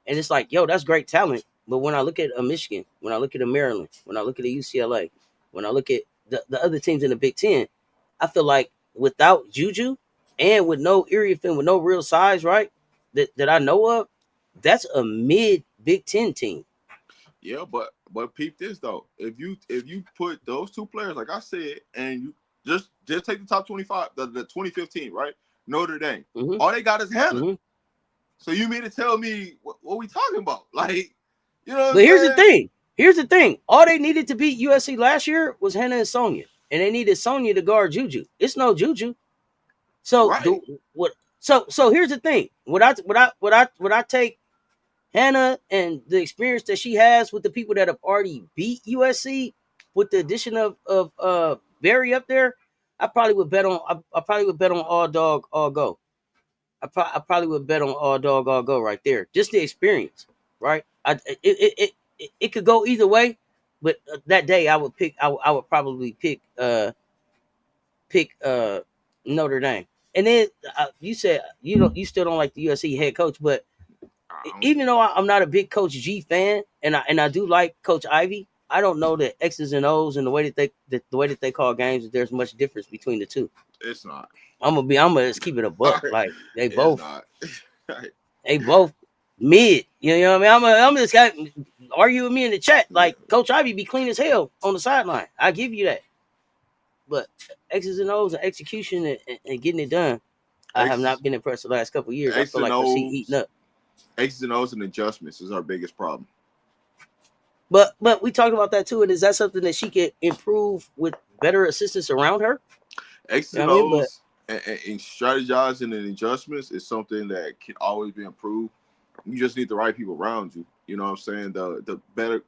and it's like, yo, that's great talent. But when I look at a Michigan, when I look at a Maryland, when I look at a UCLA, when I look at the other teams in the Big Ten, I feel like without Juju and with no Iriefin, with no real size, right, that I know of, that's a mid Big Ten team. Yeah, but peep this though. If you put those two players, like I said, and you just take the top 25, the 2015, right? Notre Dame. Mm-hmm. All they got is Hannah. Mm-hmm. So you mean to tell me what we talking about? Like, you know. But here's the thing. All they needed to beat USC last year was Hannah and Sonia, and they needed Sonia to guard Juju. It's no Juju. So right. So here's the thing. Would I take Hannah and the experience that she has with the people that have already beat USC with the addition of Barry up there? I probably would bet on all dog all go. I probably would bet on all dog all go right there. Just the experience, right? It could go either way, but that day I would probably pick Notre Dame. And then you said you still don't like the USC head coach, but even though I'm not a big Coach G fan, and I do like Coach Ivy, I don't know the X's and O's and the way that they call games. That there's much difference between the two. It's not. I'm gonna just keep it a buck. Like they both, they both mid. You know what I mean? I'm just got argue with me in the chat. Like Coach Ivy be clean as hell on the sideline. I give you that. But X's and O's and execution and getting it done, I have not been impressed the last couple of years. I feel like the seat eating up. X's and O's and adjustments is our biggest problem. But we talked about that too, and is that something that she can improve with better assistants around her. X You and know what I mean? But O's and strategizing and adjustments is something that can always be improved. You just need the right people around you. You know what I'm saying? The better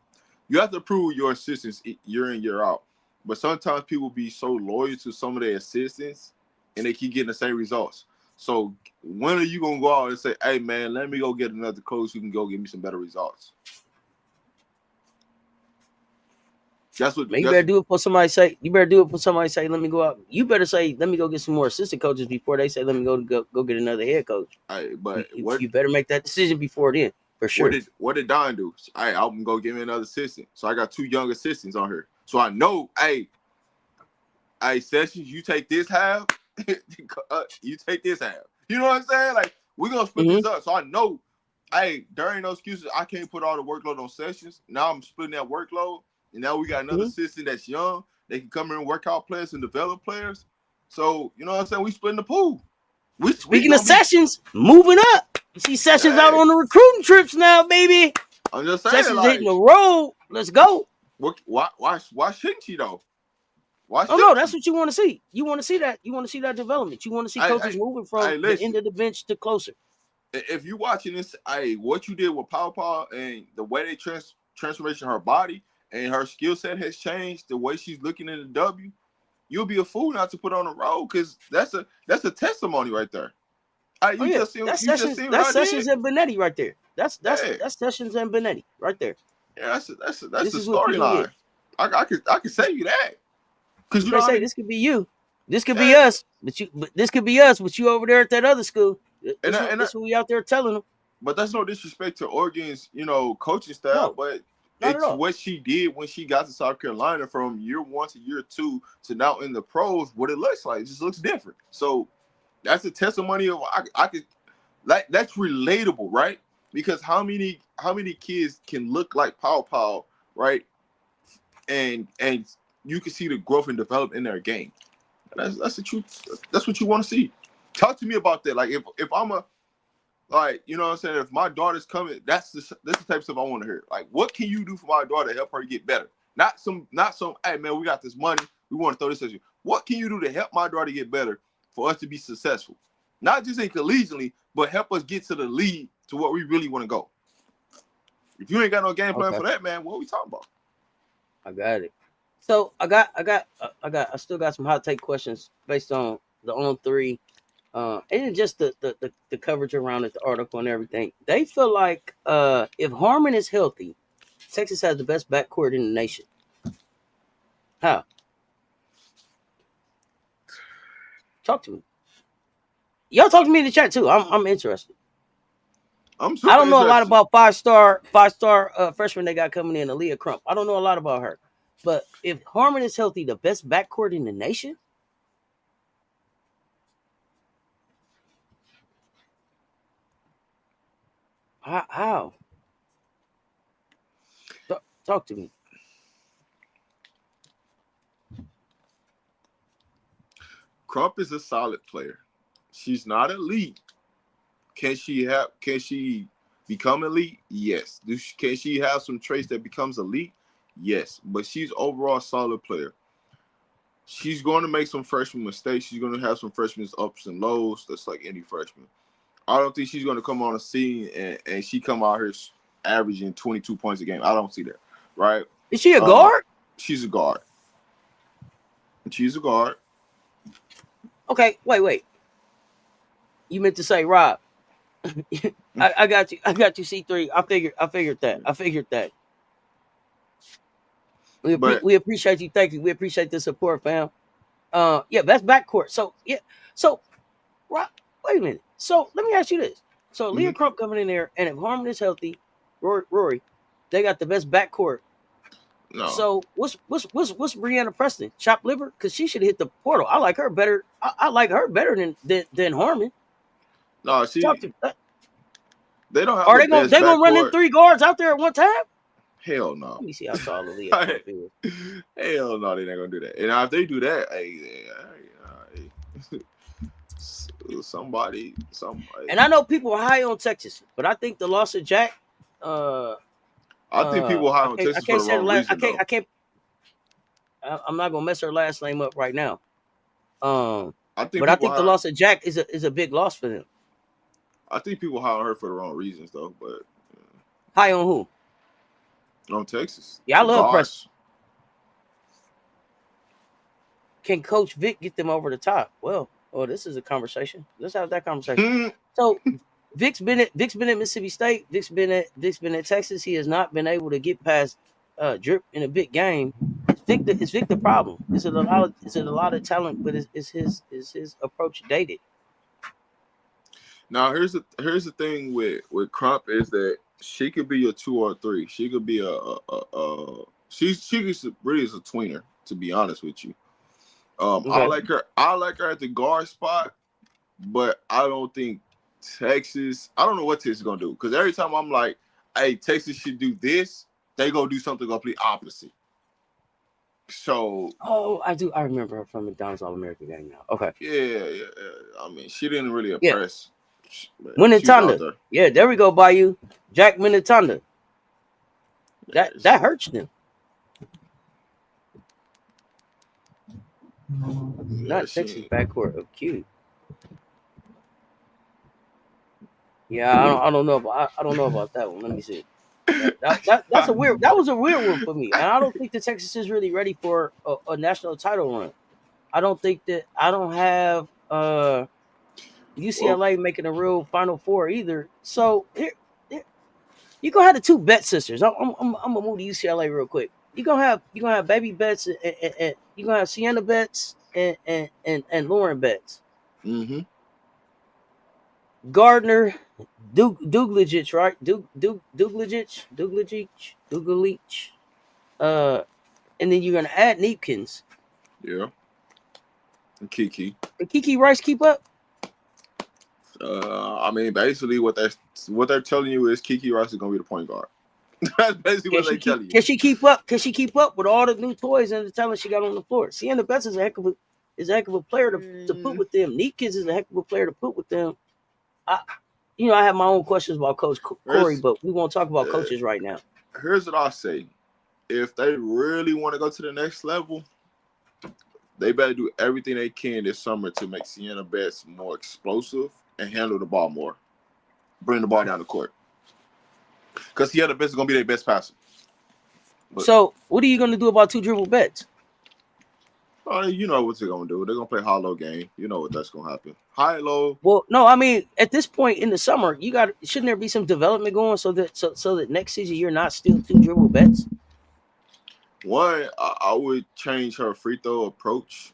you have to prove your assistants year in, year out. But sometimes people be so loyal to some of their assistants and they keep getting the same results. So when are you gonna go out and say, hey man, let me go get another coach who can go give me some better results? That's what man, you better do it for somebody say. You better do it for somebody say, let me go out. You better say, let me go get some more assistant coaches before they say, let me go get another head coach. But You better make that decision before then, for sure. What did Don do? I'm gonna go give me another assistant. So I got 2 young assistants on here. So I know, hey, Sessions, you take this half, you take this half. You know what I'm saying? Like, we're gonna split this up. So I know, hey, there ain't no excuses. I can't put all the workload on Sessions. Now I'm splitting that workload. And now we got another assistant that's young. They can come in and work out players and develop players. So, you know what I'm saying? We splitting the pool. Speaking of Sessions, moving up. You see Sessions out on the recruiting trips now, baby. I'm just saying, Sessions hitting the road. Let's go. Why shouldn't she though? No, that's what you want to see. You want to see that. You want to see that development. You want to see coaches moving from the end of the bench to closer. If you're watching this, what you did with Paw and the way they transformation her body and her skill set has changed, the way she's looking in the W, you'll be a fool not to put on the road because that's a testimony right there. That's Sessions and Benetti right there. That's Sessions and Benetti right there. Yeah, that's the storyline. I could say you that. Because you say this could be you. This could be us, but this could be us, but you over there at that other school. That's what we out there telling them. But that's no disrespect to Oregon's, coaching style, but it's what she did when she got to South Carolina from year 1 to year 2 to now in the pros. What it looks like, it just looks different. So that's a testimony of I could like that's relatable, right? Because how many kids can look like Paw, right? And you can see the growth and develop in their game. That's the truth. That's what you want to see. Talk to me about that. Like if I'm a you know what I'm saying? If my daughter's coming, that's the type of stuff I want to hear. Like, what can you do for my daughter to help her get better? Not some, hey man, we got this money. We want to throw this at you. What can you do to help my daughter get better for us to be successful? Not just in collegiately, but help us get to the league to what we really want to go. If you ain't got no game plan for that, man, what are we talking about? I got it. So I still got some hot take questions based on the On3, and just the coverage around it, the article and everything. They feel like if Harmon is healthy, Texas has the best backcourt in the nation. How? Talk to me. Y'all talk to me in the chat too. I'm interested. I don't know a lot about five-star freshman they got coming in, Aaliyah Crump. I don't know a lot about her. But if Harmon is healthy, the best backcourt in the nation? How? Talk to me. Crump is a solid player. She's not elite. Can she become elite? Yes. Can she have some traits that becomes elite? Yes. But she's overall a solid player. She's going to make some freshman mistakes. She's going to have some freshman ups and lows. That's like any freshman. I don't think she's going to come on the scene and she come out here averaging 22 points a game. I don't see that. Right? Is she a guard? She's a guard. She's a guard. Okay, wait. You meant to say Rob. I got you. C3. I figured that. We appreciate you. Thank you. We appreciate the support, fam. That's backcourt. So Rob, wait a minute. So let me ask you this. So Leah Crump coming in there, and if Harmon is healthy, Rory, they got the best backcourt. No. So what's Brianna Preston? Chopped liver? Because she should hit the portal. I like her better. I like her better than Harmon. No, they don't have. Are they gonna run in 3 guards out there at one time? Hell no. Let me see how tall Leah Crump is. Hell no, they're not gonna do that. And if they do that, somebody. And I know people are high on Texas, but I think the loss of Jack. I think people are high on Texas for the wrong reason. I'm not gonna mess her last name up right now. I think But I people think the loss of Jack is a big loss for them. I think people hire her for the wrong reasons though. But High on who? on Texas, Yeah, I the love Preston. guards. Can Coach Vic get them over the top? Well, this is a conversation. Let's have that conversation. So Vic's been at Mississippi State. Vic's been at Texas. He has not been able to get past Drip in a big game. Is Vic the problem? Is it a lot of talent, but is his approach dated? Now here's the thing with Crump is that she could be a 2 or 3. She could be she really is a tweener, to be honest with you. Okay. I like her at the guard spot, but I don't think Texas. I don't know what Texas is gonna do because every time I'm like, "Hey, Texas should do this," they go do something complete opposite. So. I do. I remember her from McDonald's All American game now. Okay. Yeah. I mean, she didn't really impress. Yeah. Minnetonda. Yeah, there we go, Bayou. Jack Minnetonda. That hurts them. Not Texas backcourt of Q. Yeah, I don't know about that one. Let me see. That was a weird one for me, and I don't think the Texas is really ready for a national title run. I don't have UCLA making a real Final Four either. So here you gonna have the two Bet sisters. I'm gonna move to UCLA real quick. You gonna have Baby Betts and you gonna have Sienna Betts and Lauren Betts. Mm-hmm. Gardner, Duglicic, right? Duglicic. And then you're gonna add Neepkins. Yeah. And Kiki. Did Kiki Rice keep up? I mean, basically, what they're telling you is Kiki Rice is gonna be the point guard. That's basically what they're telling you. Can she keep up? Can she keep up with all the new toys and the talent she got on the floor? Sienna Betts is a heck of a player to put with them. Neepkins is a heck of a player to put with them. I have my own questions about Coach Corey, but we won't talk about coaches right now. Here's what I'll say. If they really want to go to the next level, they better do everything they can this summer to make Sienna Betts more explosive and handle the ball more. Bring the ball down the court. Because Sienna Betts is going to be their best passer. So, what are you going to do about two dribble bets? You know what they're going to do. They're going to play high-low game. You know what that's going to happen. High-low. Well, no, I mean, at this point in the summer, shouldn't there be some development going so that next season you're not still two dribble bets? One, I would change her free throw approach,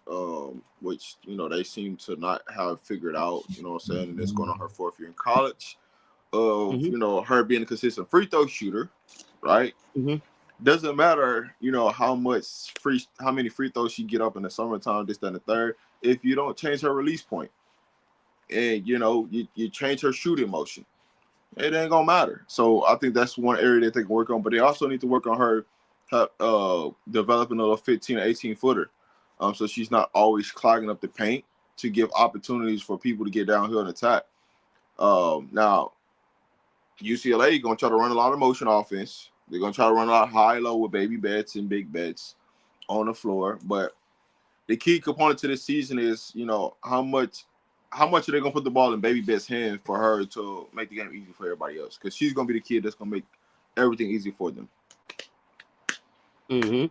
which, they seem to not have figured out, you know what I'm saying? And it's going on her 4th year in college. Her being a consistent free throw shooter, right? Mm-hmm. Doesn't matter, how many free throws she get up in the summertime, this, that, and the third, if you don't change her release point and, you change her shooting motion, it ain't going to matter. So I think that's one area that they can work on, but they also need to work on her developing a little 15 or 18 footer. So she's not always clogging up the paint to give opportunities for people to get downhill and attack. Now, UCLA going to try to run a lot of motion offense. They're going to try to run a lot high-low with Baby Betts and Big Betts on the floor. But the key component to this season is, how much are they going to put the ball in Baby Betts' hands for her to make the game easy for everybody else? Because she's going to be the kid that's going to make everything easy for them. Mm-hmm.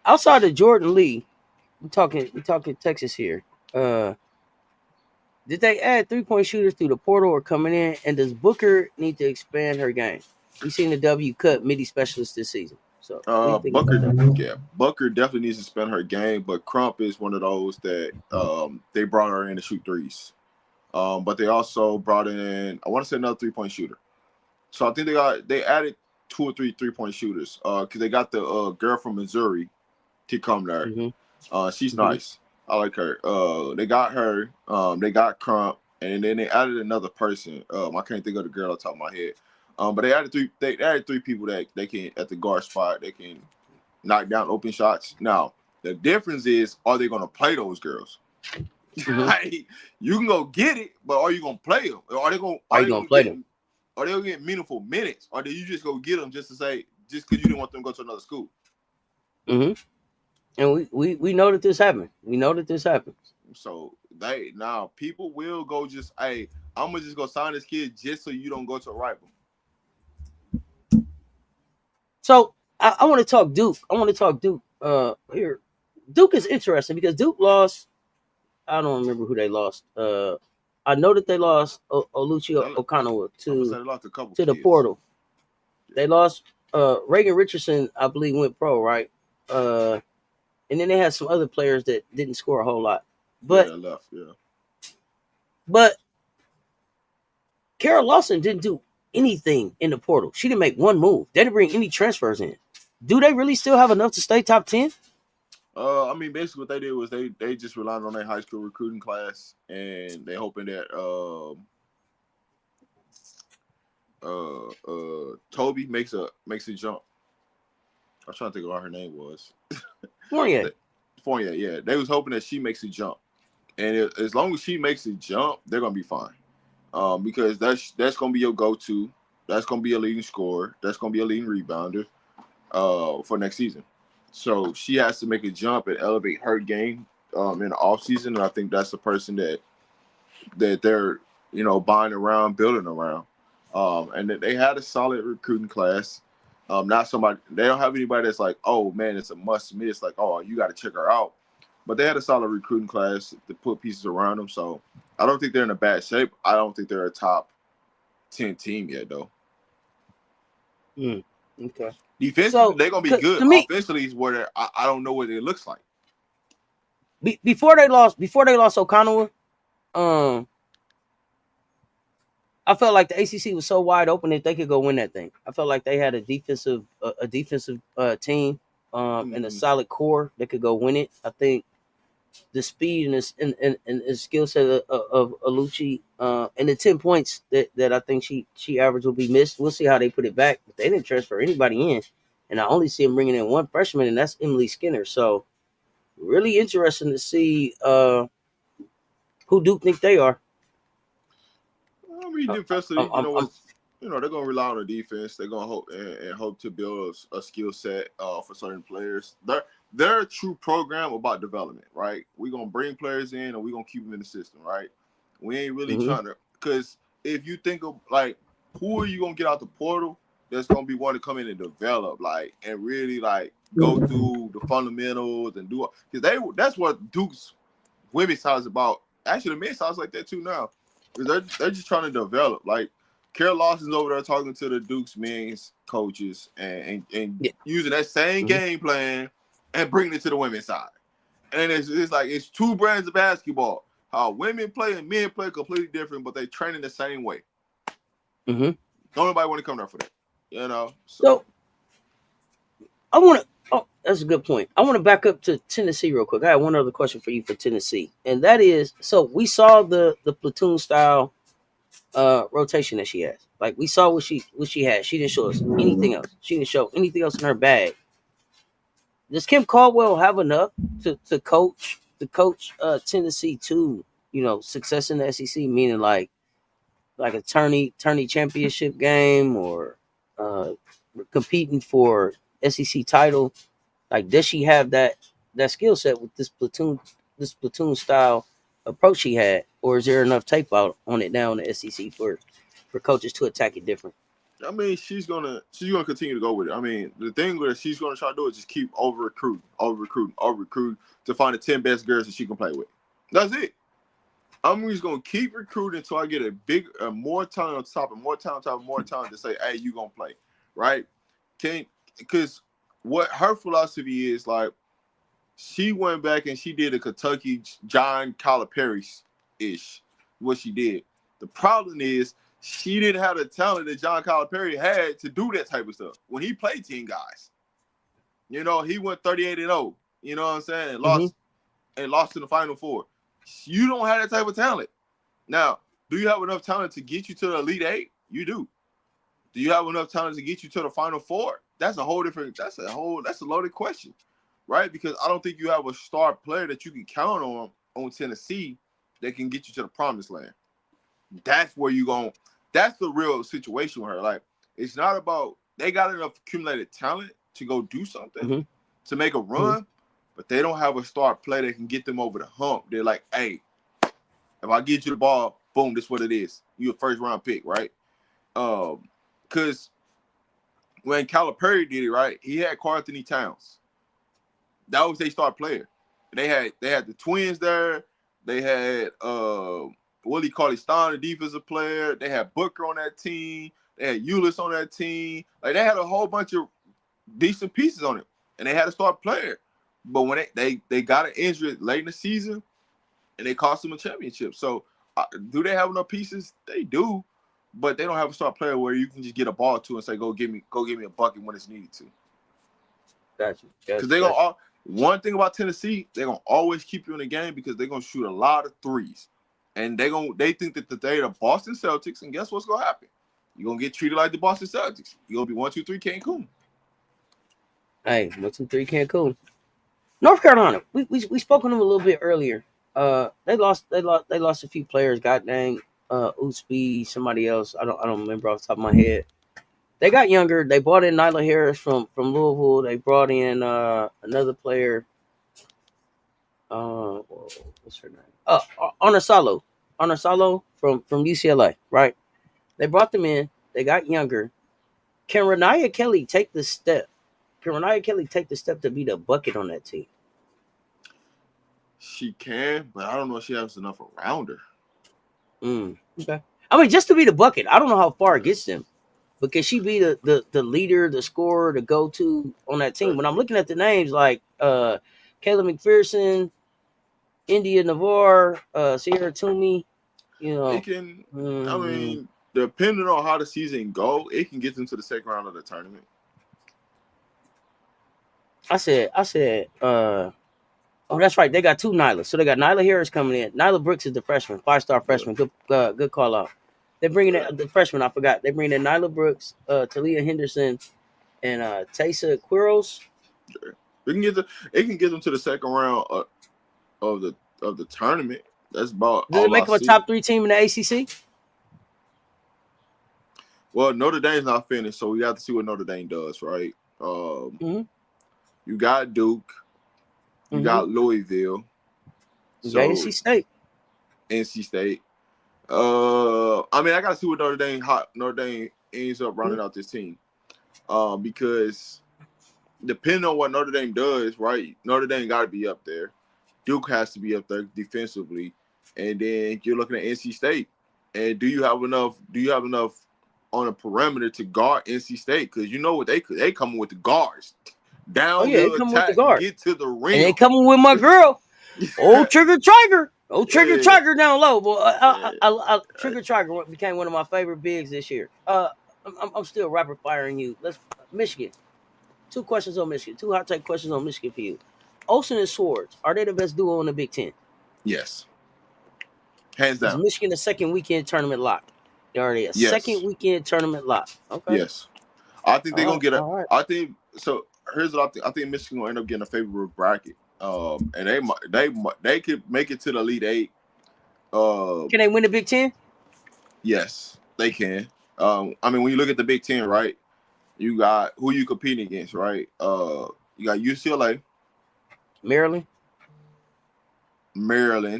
Outside of Jordan Lee, we talking Texas here. Did they add 3-point shooters through the portal or coming in? And does Booker need to expand her game? We've seen the W cut midi specialist this season. So Booker definitely needs to expand her game, but Crump is one of those that they brought her in to shoot threes. But they also brought in, I want to say, another 3-point shooter. So I think they added 2 or 3 3-point shooters because they got the girl from Missouri to come there. Mm-hmm. She's nice. I like her. They got her. They got Crump, and then they added another person. I can't think of the girl on top of my head. But they added 3 people that they can at the guard spot. They can knock down open shots. Now the difference is, are they going to play those girls? Mm-hmm. Like, you can go get it, but are you going to play them? Or are they going to play them? Are they going to get meaningful minutes? Or do you just go get them just to say, just because you didn't want them to go to another school? Mm-hmm. And we know that this happened. We know that this happens. So now people will go just, hey, I'm gonna just go sign this kid just so you don't go to a rival. So I want to talk Duke. I want to talk Duke. Here, Duke is interesting because Duke lost. I don't remember who they lost. I know that they lost Oluchi Okanoa They lost a couple to the kids. portal. They lost Reagan Richardson, I believe, went pro, right? And then they had some other players that didn't score a whole lot. But they left, yeah. But Carol Lawson didn't do anything in the portal. She didn't make one move. They didn't bring any transfers in. Do they really still have enough to stay top 10? I mean, basically what they did was they just relied on their high school recruiting class, and they hoping that Toby makes a jump. I was trying to think of what her name was. Fournier. Yeah. They was hoping that she makes a jump, and as long as she makes a jump, they're gonna be fine. Because that's gonna be your go-to. That's gonna be a leading scorer. That's gonna be a leading rebounder for next season. So she has to make a jump and elevate her game in the offseason. And I think that's the person that they're, buying around, building around. And that they had a solid recruiting class. Not somebody, they don't have anybody that's like, oh man, it's a must miss. Like, oh, you got to check her out. But they had a solid recruiting class to put pieces around them. So I don't think they're in a bad shape. I don't think they're a top 10 team yet, though. Okay. Defensively, they're going to be good. Offensively is where I don't know what it looks like. Before they lost Okanoa, I felt like the ACC was so wide open that they could go win that thing. I felt like they had a defensive team and a solid core that could go win it. I think the speed and the skill set of Oluchi and the 10 points that I think she averaged will be missed. We'll see how they put it back. But they didn't transfer anybody in, and I only see them bringing in one freshman, and that's Emily Skinner. So really interesting to see who Duke think they are. I mean, defensively, they're gonna rely on the defense. They're gonna hope to build a skill set for certain players. They're a true program about development, right? We're gonna bring players in and we're gonna keep them in the system, right? We ain't really trying to, because if you think of like who are you gonna get out the portal that's gonna be one to come in and develop, like, and really like go through the fundamentals and do, because that's what Duke's women's side is about. Actually, the men's side is like that too now. They're just trying to develop. Like Carol Lawson's over there talking to the Duke's men's coaches and using that same game plan and bringing it to the women's side. And it's like it's two brands of basketball. How women play and men play completely different, but they train in the same way. Don't nobody want to come there for that, So I want to. Oh, that's a good point. I want to back up to Tennessee real quick. I have one other question for you for Tennessee, and that is: so we saw the platoon style rotation that she has. Like we saw what she had. She didn't show us anything else. She didn't show anything else in her bag. Does Kim Caldwell have enough to coach Tennessee to success in the SEC? Meaning like a tourney championship game or competing for SEC title. Like, does she have that skill set with this platoon style approach she had, or is there enough tape out on it now in the SEC for coaches to attack it different? I mean, she's gonna continue to go with it. I mean, the thing that she's gonna try to do is just keep over recruiting to find the 10 best girls that she can play with. That's it. I'm just gonna keep recruiting until I get more talent on top and more talent to say, hey, you gonna play, right? Because what her philosophy is, like, she went back and she did a Kentucky John Calipari-ish, what she did. The problem is she didn't have the talent that John Calipari had to do that type of stuff. When he played 10 guys, he went 38-0. You know what I'm saying? And lost in the Final Four. You don't have that type of talent. Now, do you have enough talent to get you to the Elite Eight? You do. Do you have enough talent to get you to the Final Four? That's a loaded question, right? Because I don't think you have a star player that you can count on Tennessee that can get you to the promised land. That's where that's the real situation with her. Like, it's not about, they got enough accumulated talent to go do something, to make a run, but they don't have a star player that can get them over the hump. They're like, hey, if I get you the ball, boom, this is what it is. You a first round pick, right? Because when Calipari did it, right, he had Karl Anthony Towns. That was their star player. They had the twins there. They had Willie Cauley-Stein, the defensive player. They had Booker on that team. They had Ulis on that team. Like, they had a whole bunch of decent pieces on it, and they had a star player. But when they got an injury late in the season, and they cost them a championship. So, do they have enough pieces? They do, but they don't have a star player where you can just get a ball to and say, go give me a bucket when it's needed to. Gotcha. Because they gonna one thing about Tennessee, they're gonna always keep you in the game because they're gonna shoot a lot of threes, and they think that they're the Boston Celtics, and guess what's gonna happen? You're gonna get treated like the Boston Celtics. You're gonna be 1-2-3 Cancun. Hey, 1-2-3 Cancun. North Carolina. We spoke on them a little bit earlier. They lost a few players. God dang, Usby, somebody else. I don't remember off the top of my head. They got younger. They brought in Nyla Harris from Louisville. They brought in another player. What's her name? Honor Salo from UCLA. Right. They brought them in. They got younger. Can Renaya Kelly take the step? Can Renaya Kelly take the step to be the bucket on that team? She can, but I don't know if she has enough around her. Okay. I mean, just to be the bucket. I don't know how far it gets them. But can she be the leader, the scorer, the go-to on that team? When I'm looking at the names like Kayla McPherson, India Navarre, Sierra Toomey, you know. It can, I mean, depending on how the season go, it can get them to the second round of the tournament. I said, oh, that's right. They got two Nyla. So they got Nyla Harris coming in. Nyla Brooks is the freshman, 5-star freshman. Good call out. They're bringing in the freshman. I forgot. They bring in Nyla Brooks, Talia Henderson, and Taysa Quiros. It can get them to the second round of the tournament. That's about. Does it make them a top 3 team in the ACC? Well, Notre Dame's not finished, so we have to see what Notre Dame does, right? You got Duke, you got Louisville, so NC State. I mean, I gotta see what Notre Dame ends up running out this team, because depending on what Notre Dame does, right? Notre Dame got to be up there. Duke has to be up there defensively, and then you're looking at NC State. And do you have enough on a perimeter to guard NC State? Because you know what they coming with the guards. Downhill attack, get to the rim. And they coming with my girl, old Trigger Tiger. Tiger down low. Well, Trigger Tiger became one of my favorite bigs this year. I'm still rapid firing you. Michigan. 2 questions on Michigan. 2 hot take questions on Michigan for you. Olsen and Swords, are they the best duo in the Big Ten? Yes. Hands down. Is Michigan a second weekend tournament lock? They already second weekend tournament lock. Okay. Yes. I think they're gonna get I think so. Here's what I think. I think Michigan will end up getting a favorable bracket. And they could make it to the Elite 8. Can they win the Big Ten? Yes, they can. I mean, when you look at the Big Ten, right? You got who you competing against, right? You got UCLA, Maryland.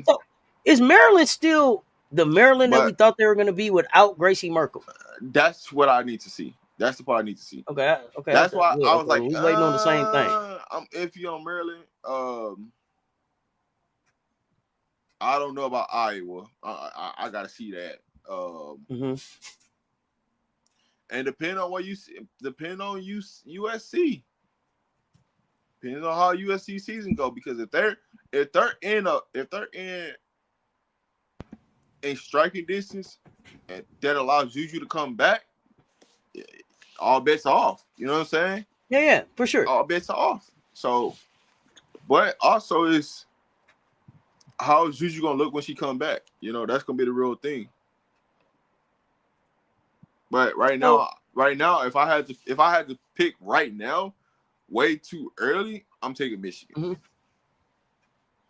So, is Maryland still the Maryland that we thought they were going to be without Gracie Merkel? That's what I need to see. That's the part I need to see. Okay. That's why I was like, we waiting on the same thing. I'm iffy on Maryland. I don't know about Iowa. I gotta see that. And depending on what you see, depending on USC, depending on how USC season go, because if they're in striking distance, and that allows Juju to come back, all bets are off. You know what I'm saying? Yeah, for sure. All bets are off. So, but also is how is Juju gonna look when she come back? You know, that's gonna be the real thing. But right now, if I had to pick right now, way too early, I'm taking Michigan.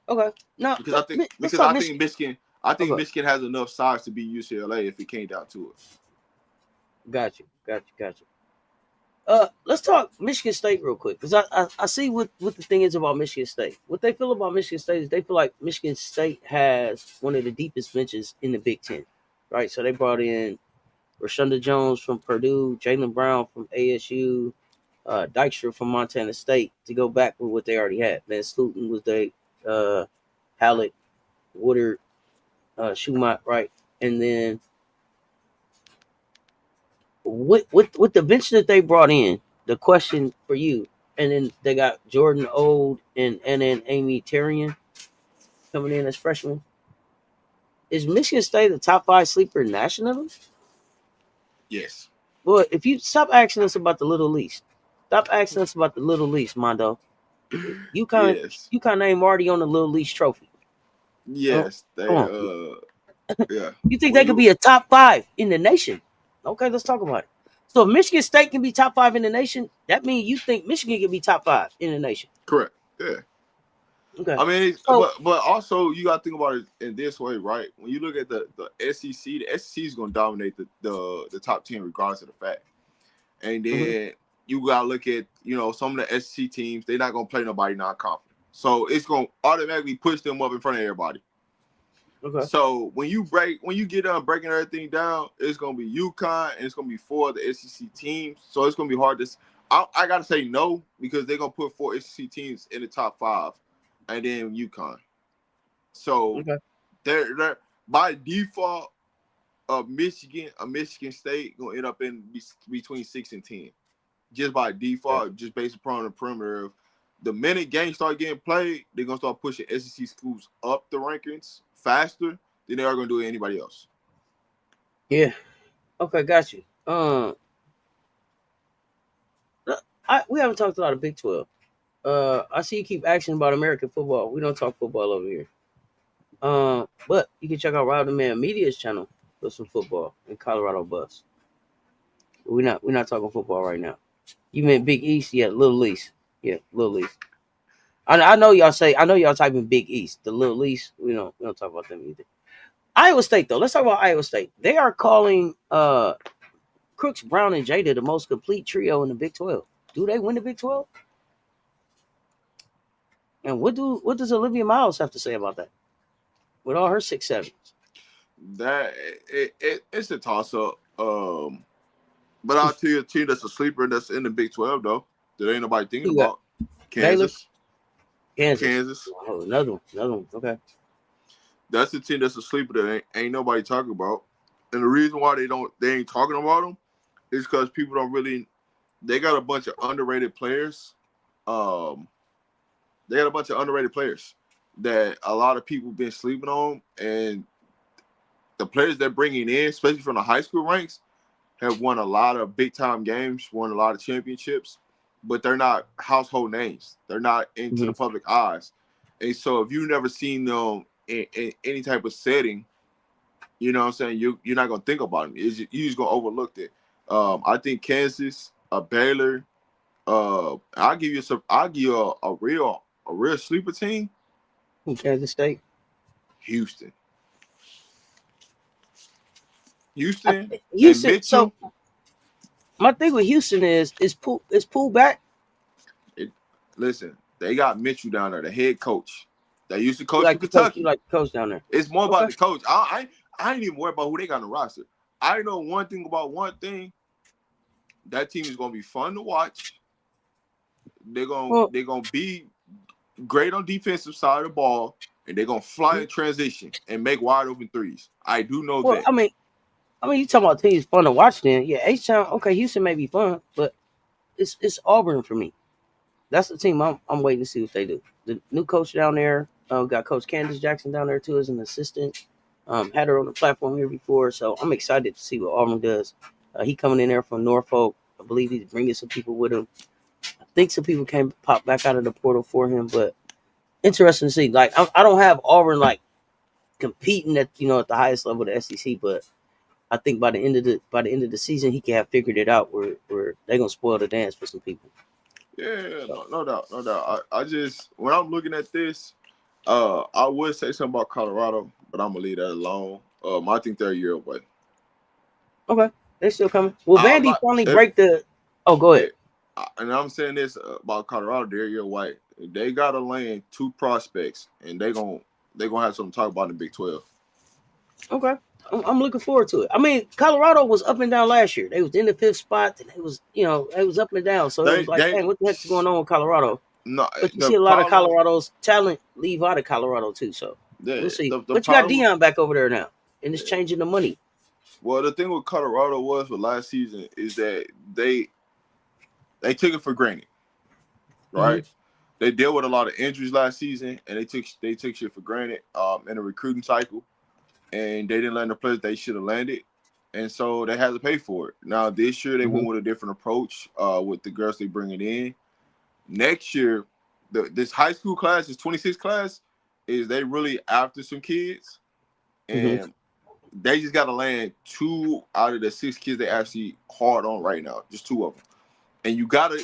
Okay. No, because I think Michigan has enough size to beat UCLA if it came down to it. Got you. Let's talk Michigan State real quick because I see what the thing is about Michigan State. What they feel about Michigan State is they feel like Michigan State has one of the deepest benches in the Big Ten, right? So they brought in Rashunda Jones from Purdue, Jaylen Brown from ASU, Dykstra from Montana State to go back with what they already had. Van Sluten was they, Halleck, Woodard, Schumach, right? And then with the bench that they brought in, the question for you, and then they got Jordan Ode and then Amy Terrian coming in as freshmen. Is Michigan State a top 5 sleeper nationally? Yes. Boy, if you stop asking us about the Little Least, stop asking us about the Little Least, Mondo. You kind of Yes. you kind of name Marty on the Little Least trophy. Yes. Come They on, yeah. you think When they could you be a top 5 in the nation? Okay, let's talk about it. So if Michigan State can be top 5 in the nation, that means you think Michigan can be top 5 in the nation. correct. Yeah. Okay, I mean, so but also you got to think about it in this way, right? When you look at the SEC, the SEC is going to dominate the top 10 regardless of the fact. And mhm, then you got to look at some of the SEC teams. They're not going to play nobody non-confident, so it's going to automatically push them up in front of everybody. okay, So when you get done breaking everything down, it's gonna be UConn and it's gonna be 4 of the SEC teams. So it's gonna be hard to. I gotta say no because they're gonna put 4 SEC teams in the top 5, and then UConn. So okay, they're by default a Michigan State gonna end up in between 6 and 10, just by okay. default, just based upon the perimeter of. The minute games start getting played, they're gonna start pushing SEC schools up the rankings faster than they are gonna do anybody else. Yeah, okay, got you. We haven't talked a lot of Big 12. I see you keep asking about American football. We don't talk football over here. But you can check out Rob the Man Media's channel for some football in Colorado Bus. We're not talking football right now. You meant Big East? Yeah, Little East. Yeah, Little East. I know y'all say I know y'all typing Big East. The Little East, we don't talk about them either. Iowa State though. Let's talk about Iowa State. They are calling Crooks, Brown, and Jada the most complete trio in the Big 12. Do they win the Big 12? And what does Olivia Miles have to say about that? With all her 6'7"s. That it's a toss up. But I'll tell you a team that's a sleeper that's in the Big 12 though. That ain't nobody thinking You got about. Baylor, Kansas. Kansas. Kansas. Oh, another one. Okay. That's the team that's a sleeper that ain't nobody talking about. And the reason why they ain't talking about them is because people don't really. They got a bunch of underrated players. Um, they got a bunch of underrated players that a lot of people been sleeping on, and the players they're bringing in, especially from the high school ranks, have won a lot of big time games, won a lot of championships, but they're not household names. They're not into Mm-hmm. the public eyes. And so if you've never seen them in any type of setting, you know what I'm saying, you're not gonna think about them. You're just gonna overlook it. I think Kansas, Baylor, I'll give you a real sleeper team. Kansas State. Houston. Houston and Houston. So Mitchell. my thing with Houston is pull back. It, listen, they got Mitchell down there, the head coach. They used to You coach for like the coach. You Kentucky. like the coach down there. It's more about Okay. the coach. I ain't even worried about who they got in the roster. I know one thing about one thing. That team is gonna be fun to watch. Well, they're gonna be great on defensive side of the ball, and they're gonna fly mhm. in transition and make wide open threes. I do know well, that. I mean, you talking about teams fun to watch? Then, yeah, H Town. Okay, Houston may be fun, but it's Auburn for me. That's the team I'm waiting to see what they do. The new coach down there, got Coach Candace Jackson down there too as an assistant. Had her on the platform here before, so I'm excited to see what Auburn does. He coming in there from Norfolk. I believe he's bringing some people with him. I think some people came pop back out of the portal for him, but interesting to see. Like I don't have Auburn like competing at the highest level of the SEC, but I think by the end of the season he can have figured it out where they're gonna spoil the dance for some people. Yeah, So no doubt, no doubt. I just when I'm looking at this, I would say something about Colorado, but I'm gonna leave that alone. I think they're a year away. okay, they still coming. Will I Vandy like finally if break the? Oh, go ahead. And I'm saying this about Colorado, Darius White. They got to land 2 prospects, and they're gonna have something to talk about in the Big 12. Okay. I'm looking forward to it. I mean, Colorado was up and down last year. They was in the 5th spot, and it was, it was up and down. So it was like, dang, what the heck's going on with Colorado? No, But you see a lot of Colorado's talent leave out of Colorado too. So we'll see. But you got Dion back over there now, and it's changing the money. Well, the thing with Colorado was with last season is that they took it for granted, right? Mm-hmm. They dealt with a lot of injuries last season, and they took shit for granted in a recruiting cycle, and they didn't land the players they should have landed, and so they had to pay for it. Now this year they went with a different approach with the girls they bringing in. Next year, this high school class, this 26 class, is they really after some kids, and they just got to land 2 out of the 6 kids they actually hard on right now, just 2 of them. And you gotta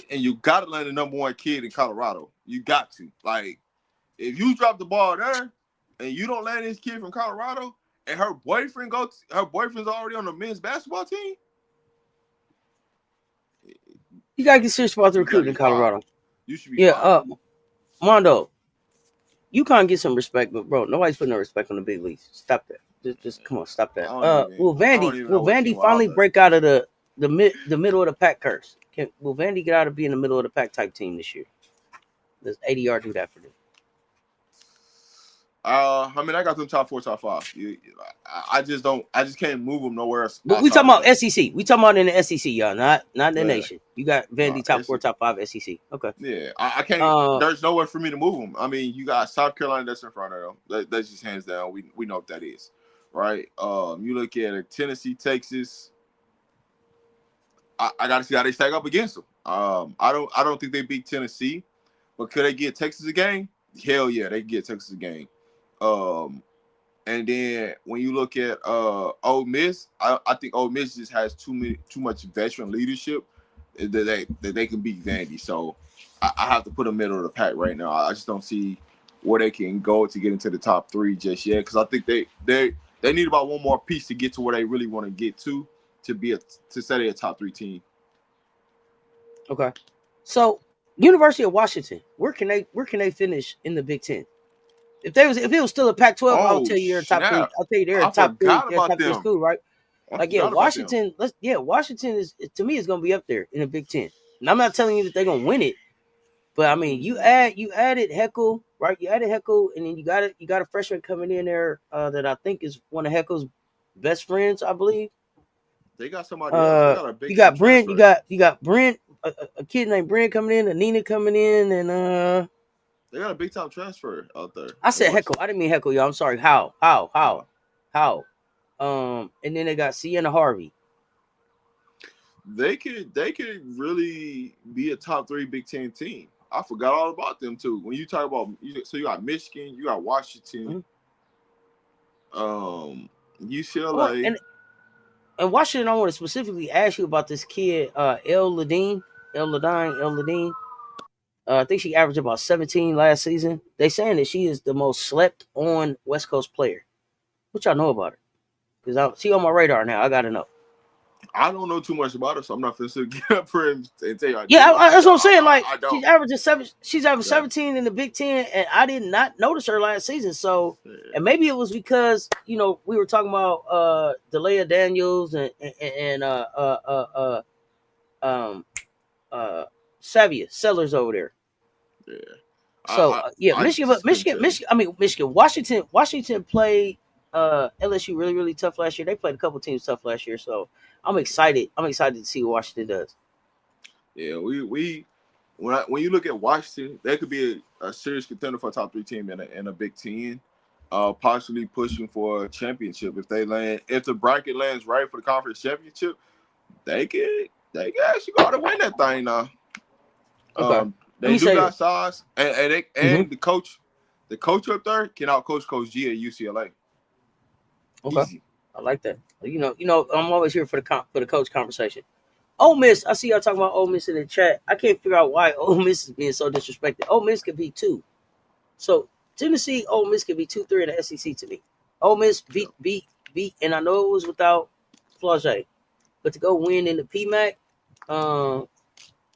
land the number 1 kid in Colorado. You got to. Like, if you drop the ball there and you don't land this kid from Colorado and her boyfriend's already on the men's basketball team, you gotta get serious about the recruiting in Colorado. You should be fine. Mondo, you can't get some respect, but bro, nobody's putting no respect on the big leagues. Stop that. Just come on, stop that. Will Vandy finally break out of the middle of the pack curse? Will Vandy get out of being the middle of the pack type team this year? Does ADR do that for them? I mean, I got them top 4, top 5. I just can't move them nowhere else. But we talking about SEC. We talking about in the SEC, y'all, not the nation. You got Vandy top 4, top 5 SEC. Okay. Yeah, I can't. There's nowhere for me to move them. I mean, you got South Carolina that's in front of them. That's just hands down. We know what that is, right? You look at Tennessee, Texas. I got to see how they stack up against them. I don't think they beat Tennessee, but could they get Texas a game? Hell yeah, they can get Texas a game. And then when you look at Ole Miss, I think Ole Miss just has too much veteran leadership that they can beat Vandy. So I have to put them middle of the pack right now. I just don't see where they can go to get into the top 3 just yet, because I think they need about one more piece to get to where they really want to get to say a top 3 team. Okay, so University of Washington, where can they finish in the Big Ten? If it was still a Pac-12, I'll tell you they're top 3. I'll tell you they're top 3. They're top 3 school, right? Washington. Washington is, to me, is going to be up there in the Big Ten. And I'm not telling you that they're going to win it, but I mean, you added Heckle, right? You added Heckle, and then you got a freshman coming in there that I think is one of Heckle's best friends, I believe. They got somebody else. They got a big. You got Brent. You got Brent. A kid named Brent coming in, Nina coming in, and they got a big time transfer out there. I said Heckle. I didn't mean Heckle, y'all. I'm sorry. How? And then they got Sienna Harvey. They could really be a top 3 Big Ten team. I forgot all about them too. When you talk about, so you got Michigan, you got Washington, UCLA, and Washington. I want to specifically ask you about this kid, El Ladine. I think she averaged about 17 last season. They saying that she is the most slept on West Coast player. What y'all know about her? Because she on my radar now. I gotta know. I don't know too much about her, so I'm not going to get up for him and tell you. That's what I'm saying. Like, she's averaging 17 in the Big Ten, and I did not notice her last season. So, and maybe it was because we were talking about Delia Daniels and Savia Sellers over there. Yeah. So Michigan. Washington played LSU really, really tough last year. They played a couple teams tough last year, so I'm excited. I'm excited to see what Washington does. Yeah, when you look at Washington, they could be a serious contender for a top 3 team in a Big Ten, possibly pushing for a championship. If the bracket lands right for the conference championship, they could actually go out and win that thing now. Okay. They do got size, and the coach up there can outcoach Coach G at UCLA. Okay, easy. I like that. I'm always here for the coach conversation. Ole Miss, I see y'all talking about Ole Miss in the chat. I can't figure out why Ole Miss is being so disrespected. Ole Miss could be 2. So Tennessee, Ole Miss could be 2-3 in the SEC to me. Ole Miss beat, and I know it was without Flau'jae, but to go win in the PMAC,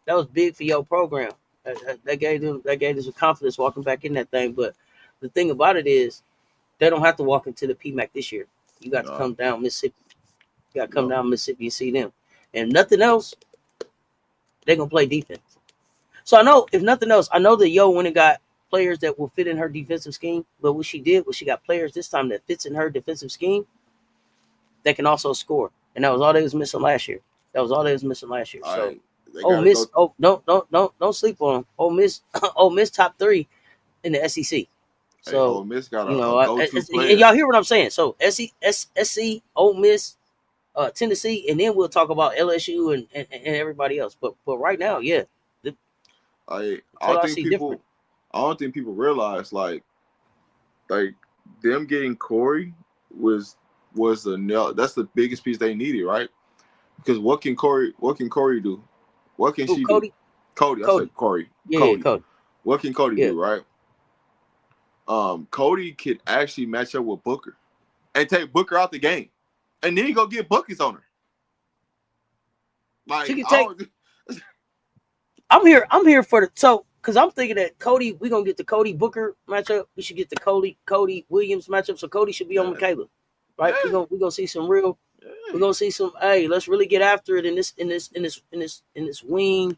That was big for your program. That gave them some confidence walking back in that thing. But the thing about it is, they don't have to walk into the PMAC this year. You got to No, come down Mississippi. You got to come no. down Mississippi and see them. And nothing else, they're gonna play defense. So I know, if nothing else, I know that Yo went and got players that will fit in her defensive scheme. But what she did was she got players this time that fits in her defensive scheme that can also score. And that was all they was missing last year. That was all they was missing last year. So They Ole gotta Miss, go. don't sleep on them. Ole Miss, Ole Miss top 3 in the SEC. Hey, So Ole Miss got you know, a go-to and player. y'all hear what I'm saying. So SC, Ole Miss, Tennessee, and then we'll talk about LSU and everybody else. But right now, yeah, the, I that's what don't I think see different. people realize like them getting Corey was the nail. That's the biggest piece they needed, right? Because what can Corey do? What can Oh, she do? Cody, Cody, I said Corey. yeah, Cody. Cody, What can Cody yeah. do, right? Cody could actually match up with Booker and take Booker out the game, and then you go get buckets on her. She Like can I take. don't. I'm here for the because I'm thinking that Cody, we're gonna get the Cody Booker matchup. We should get the Cody Williams matchup. So Cody should be on Yeah, Michaela, right? yeah, We're gonna see some real. yeah. We're gonna see some. Hey, let's really get after it in this wing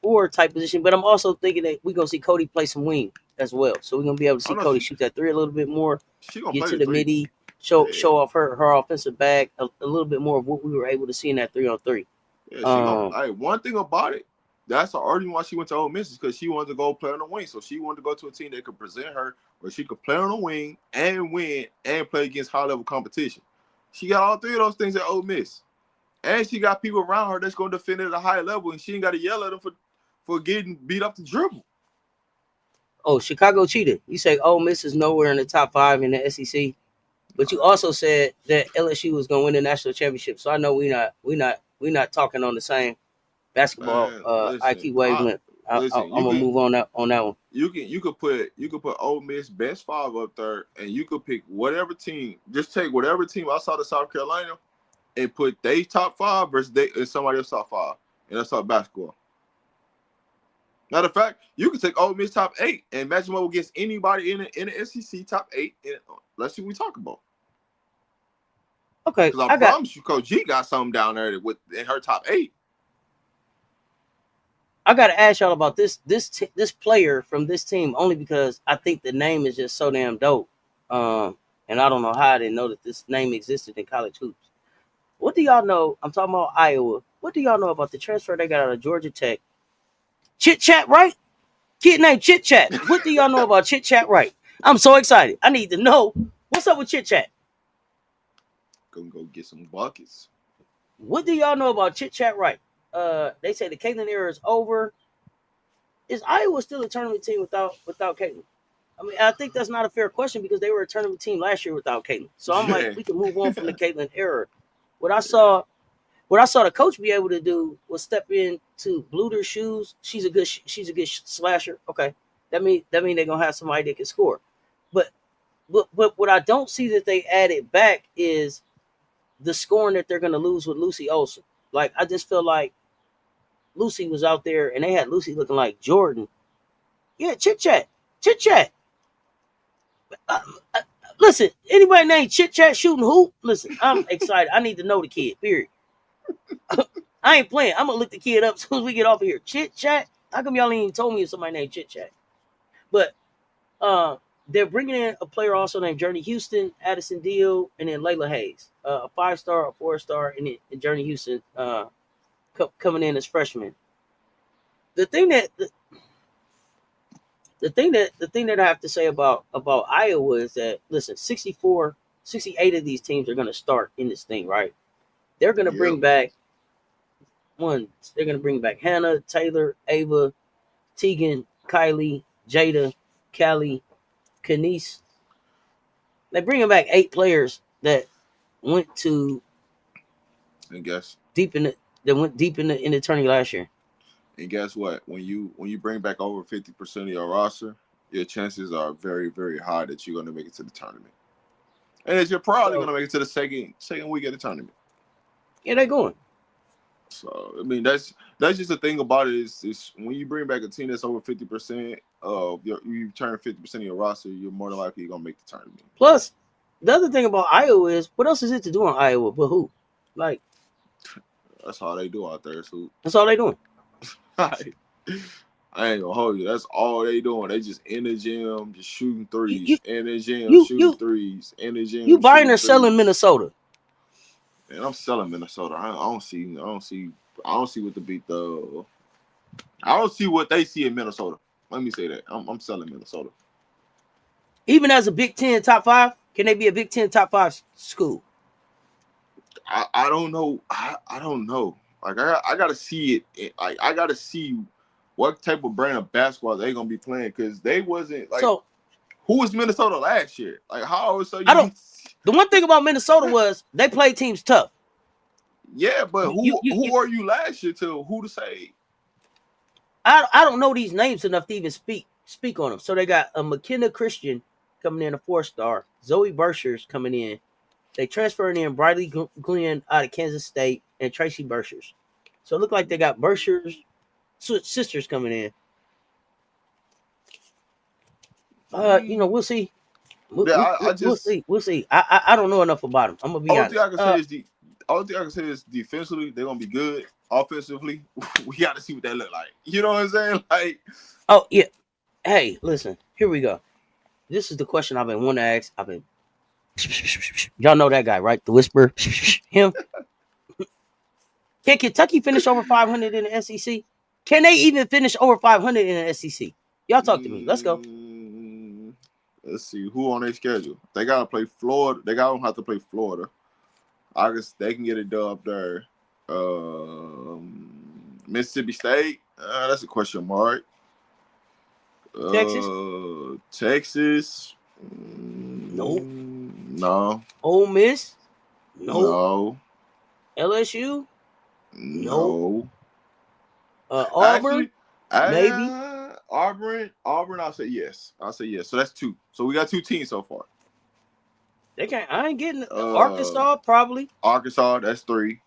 4 type position. But I'm also thinking that we're gonna see Cody play some wing as well. So we're gonna be able to I see know Cody shoot that 3 a little bit more, she gonna get play to the the three. midi, Yeah, show off her offensive bag a little bit more of what we were able to see in that 3-on-3. yeah. She gonna. Hey, one thing about it. That's the argument why she went to Ole Miss is because she wanted to go play on the wing. So she wanted to go to a team that could present her where she could play on the wing and win and play against high level competition. She got all 3 of those things at Ole Miss. And she got people around her that's going to defend at a high level, and she ain't got to yell at them for getting beat up the dribble. Oh, Chicago cheated. You say Ole Miss is nowhere in the top 5 in the SEC, but you also said that LSU was going to win the national championship. So I know we not talking on the same basketball Man, IQ listen, wavelength. I'm you gonna can move on that one. you could put Ole Miss best 5 up there, and you could pick whatever team. Just take whatever team outside of South Carolina and put they top 5 versus they and somebody else top 5, and that's all basketball. Matter of fact, you can take Ole Miss top 8 and match them up against anybody in the SEC top 8. And let's see what we talk about. Okay, Because I promise you, Coach G got something down there in her top 8. I got to ask y'all about this player from this team only because I think the name is just so damn dope. And I don't know how I didn't know that this name existed in college hoops. What do y'all know? I'm talking about Iowa. What do y'all know about the transfer they got out of Georgia Tech? Chit Chat, right? Kid named Chit Chat. What do y'all know about Chit Chat, right? I'm so excited. I need to know what's up with Chit Chat. Gonna go get some buckets. What do y'all know about Chit Chat, right? They say the Caitlin era is over. Is Iowa still a tournament team without Caitlin? I mean, I think that's not a fair question because they were a tournament team last year without Caitlin. So I'm like, Yeah. we can move on from the Caitlin era. What I saw the coach be able to do was step into Bluter's shoes. She's a good slasher. Okay, that mean they're gonna have somebody that can score. But what I don't see that they added back is the scoring that they're gonna lose with Lucy Olsen. Like I just feel like Lucy was out there and they had Lucy looking like Jordan. Yeah, chit chat. Uh, uh, Listen, anybody named Chit Chat shooting hoop? Listen, I'm excited. I need to know the kid. Period. I ain't playing. I'm gonna look the kid up as soon as we get off of here. Chit Chat. How come y'all ain't even told me if somebody named Chit Chat? But uh, they're bringing in a player also named Journey Houston, Addison Deal, and then Layla Hayes, a 5-star, a 4-star, and then Journey Houston coming in as freshman. The thing that I have to say about Iowa is that listen, 68 of these teams are going to start in this thing, right? They're going to Yep. bring back They're going to bring back Hannah, Taylor, Ava, Tegan, Kylie, Jada, Callie, Kenise. They're bringing back 8 players that went to And guess deep in the that went deep in the tourney last year. and guess what? When you bring back over 50% of your roster, your chances are very, very high that you're gonna make it to the tournament. And that you're probably So gonna make it to the second week of the tournament. yeah, they're going. So I mean, that's just the thing about it is when you bring back a team that's over 50% of you turn 50% of your roster, you're more than likely gonna make the tournament. Plus, the other thing about Iowa is what else is it to do in Iowa? But who? Like that's all they do out there. So that's all they doing. I ain't gonna hold you. That's all they doing. They just in the gym, just shooting threes. You In the gym, you shooting you threes. In the you gym, buying shooting or selling threes. Minnesota? And I'm selling Minnesota. I don't see what the beat the. I don't see what they see in Minnesota. Let me say that. I'm selling Minnesota. Even as a Big Ten top 5, can they be a Big Ten top 5 school? I don't know. I don't know. Like I gotta see it. Like I gotta see what type of brand of basketball they gonna be playing because they wasn't like So who was Minnesota last year? Like how all of a sudden I you don't. be The one thing about Minnesota was they played teams tough. yeah, but You who are you last year to? Who to say? I don't know these names enough to even speak on them. So they got a McKenna Christian coming in, a 4-star. Zoe Bershers coming in. They transferred in Briley Glenn out of Kansas State and Tracy Bershers. So it looked like they got Bershers sisters coming in. We'll see. Yeah, I We'll just see. We'll see. I don't know enough about them. I'm gonna be only thing honest. I can say is only thing I can say is defensively they're gonna be good. Offensively, we got to see what that look like. You know what I'm saying? Like, Oh yeah. Hey, listen. Here we go. This is the question I've been wanting to ask. Y'all know that guy, right? The whisperer. Him. Can Kentucky finish over 500 in the SEC? Can they even finish over 500 in the SEC? Y'all talk to me. Let's go. Let's see who on their schedule. They gotta play Florida. They gotta have to play Florida. I guess they can get it done up there. Mississippi State. That's a question mark. Texas? Texas. Nope. No. Ole Miss? Nope. No. LSU? Nope. No. Auburn? Actually, Maybe. Auburn. I'll say yes. So that's 2. So we got 2 teams so far. They can't. I ain't getting Arkansas. Probably. Arkansas. That's 3.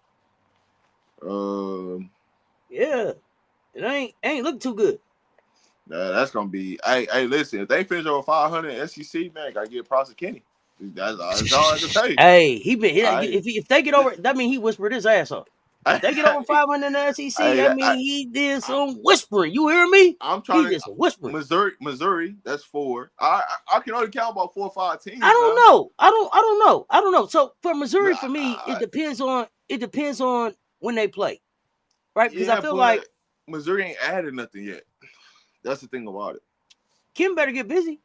Yeah. It ain't look too good. That's gonna be. Hey, listen. If they finish over 500 SEC, man, gotta get props to Kenny. That's all I can say. Hey, he been. I, If they get over, that mean he whispered his ass off. If they get over 500 in the SEC, that mean he did some whispering. You hear me? I'm He trying did to some whispering. Missouri. That's 4. I can only count about 4 or 5 teams. I don't now. know. I don't know. So for Missouri, for me, it depends on when they play, right? Because I feel like Missouri ain't added nothing yet. That's the thing about it. Kim better get busy.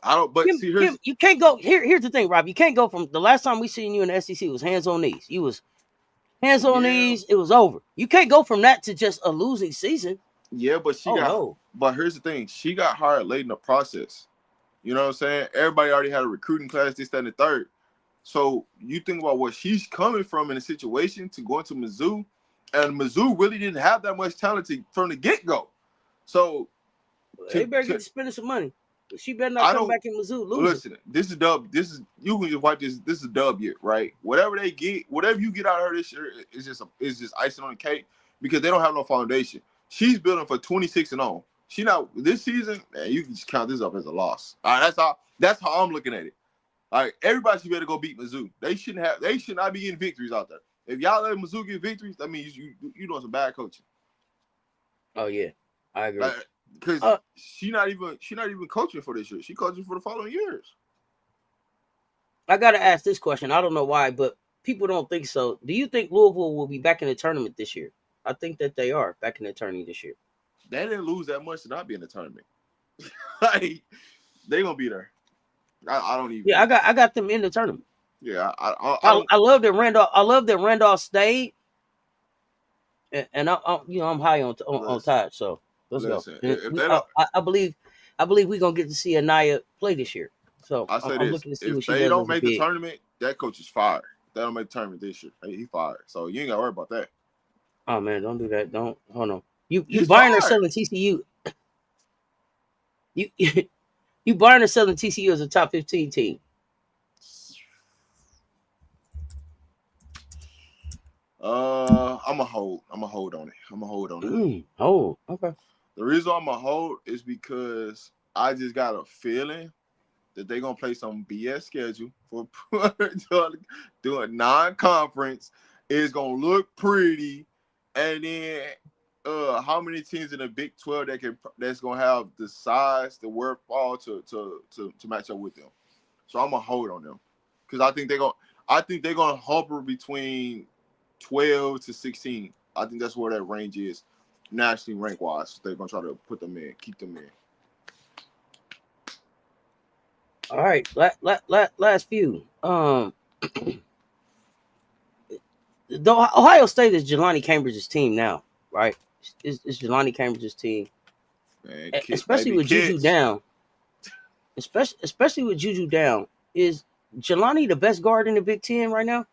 I don't. But see, Kim, you can't go. Here's the thing, Rob. You can't go from the last time we seen you in the SEC was hands on knees. You was hands on knees. It was over. You can't go from that to just a losing season. Yeah, but no. But here's the thing. She got hired late in the process. You know what I'm saying? Everybody already had a recruiting class, this, that, and the third. So you think about what she's coming from in a situation to go into Mizzou, and Mizzou really didn't have that much talent from the get-go. So they better get to spending some money. She better not come back in Mizzou losing. Listen, this is dub. You can just watch this. This is dub year, right? Whatever you get out of her this year is just icing on the cake because they don't have no foundation. She's building for 26 and on. She not this season. Man, you can just count this up as a loss. All right, that's how I'm looking at it. All right, everybody should better go beat Mizzou. They should not be getting victories out there. If y'all let Mizzou get victories, that means you doing some bad coaching. Oh yeah, I agree. Because she not even coaching for this year. She coaching for the following years. I gotta ask this question. I don't know why, but people don't think so. Do you think Louisville will be back in the tournament this year? I think that they are back in the tournament this year. They didn't lose that much to not be in the tournament. Like they gonna be there. I don't even. Yeah, I got them in the tournament. Yeah, I love that Randolph. I love that Randolph stayed, and I'm high on Todd. So let's go. I believe we're gonna get to see Anaya play this year. So I'm looking to see what she does. If they don't make the tournament, that coach is fired. They don't make the tournament this year. He fired. So you ain't gotta worry about that. Oh man, don't do that. Don't hold on. You buying or selling TCU? You buying or selling TCU as a top 15 team? I'm a hold. I'm a hold on it. I'm a hold on it. Oh, okay. The reason I'm a hold is because I just got a feeling that they're gonna play some BS schedule for doing non-conference. It's gonna look pretty, and then how many teams in the Big 12 that's gonna have the size, the wherewithal to match up with them? So I'm gonna hold on them because I think they're gonna hover between 12 to 16. I think that's where that range is nationally rank wise. They're gonna try to put them in, keep them in. All right. Last few. The Ohio State is Jelani Cambridge's team now, right? It's Jelani Cambridge's team, Man, especially with Juju kids. down. Especially with Juju down, is Jelani the best guard in the Big Ten right now?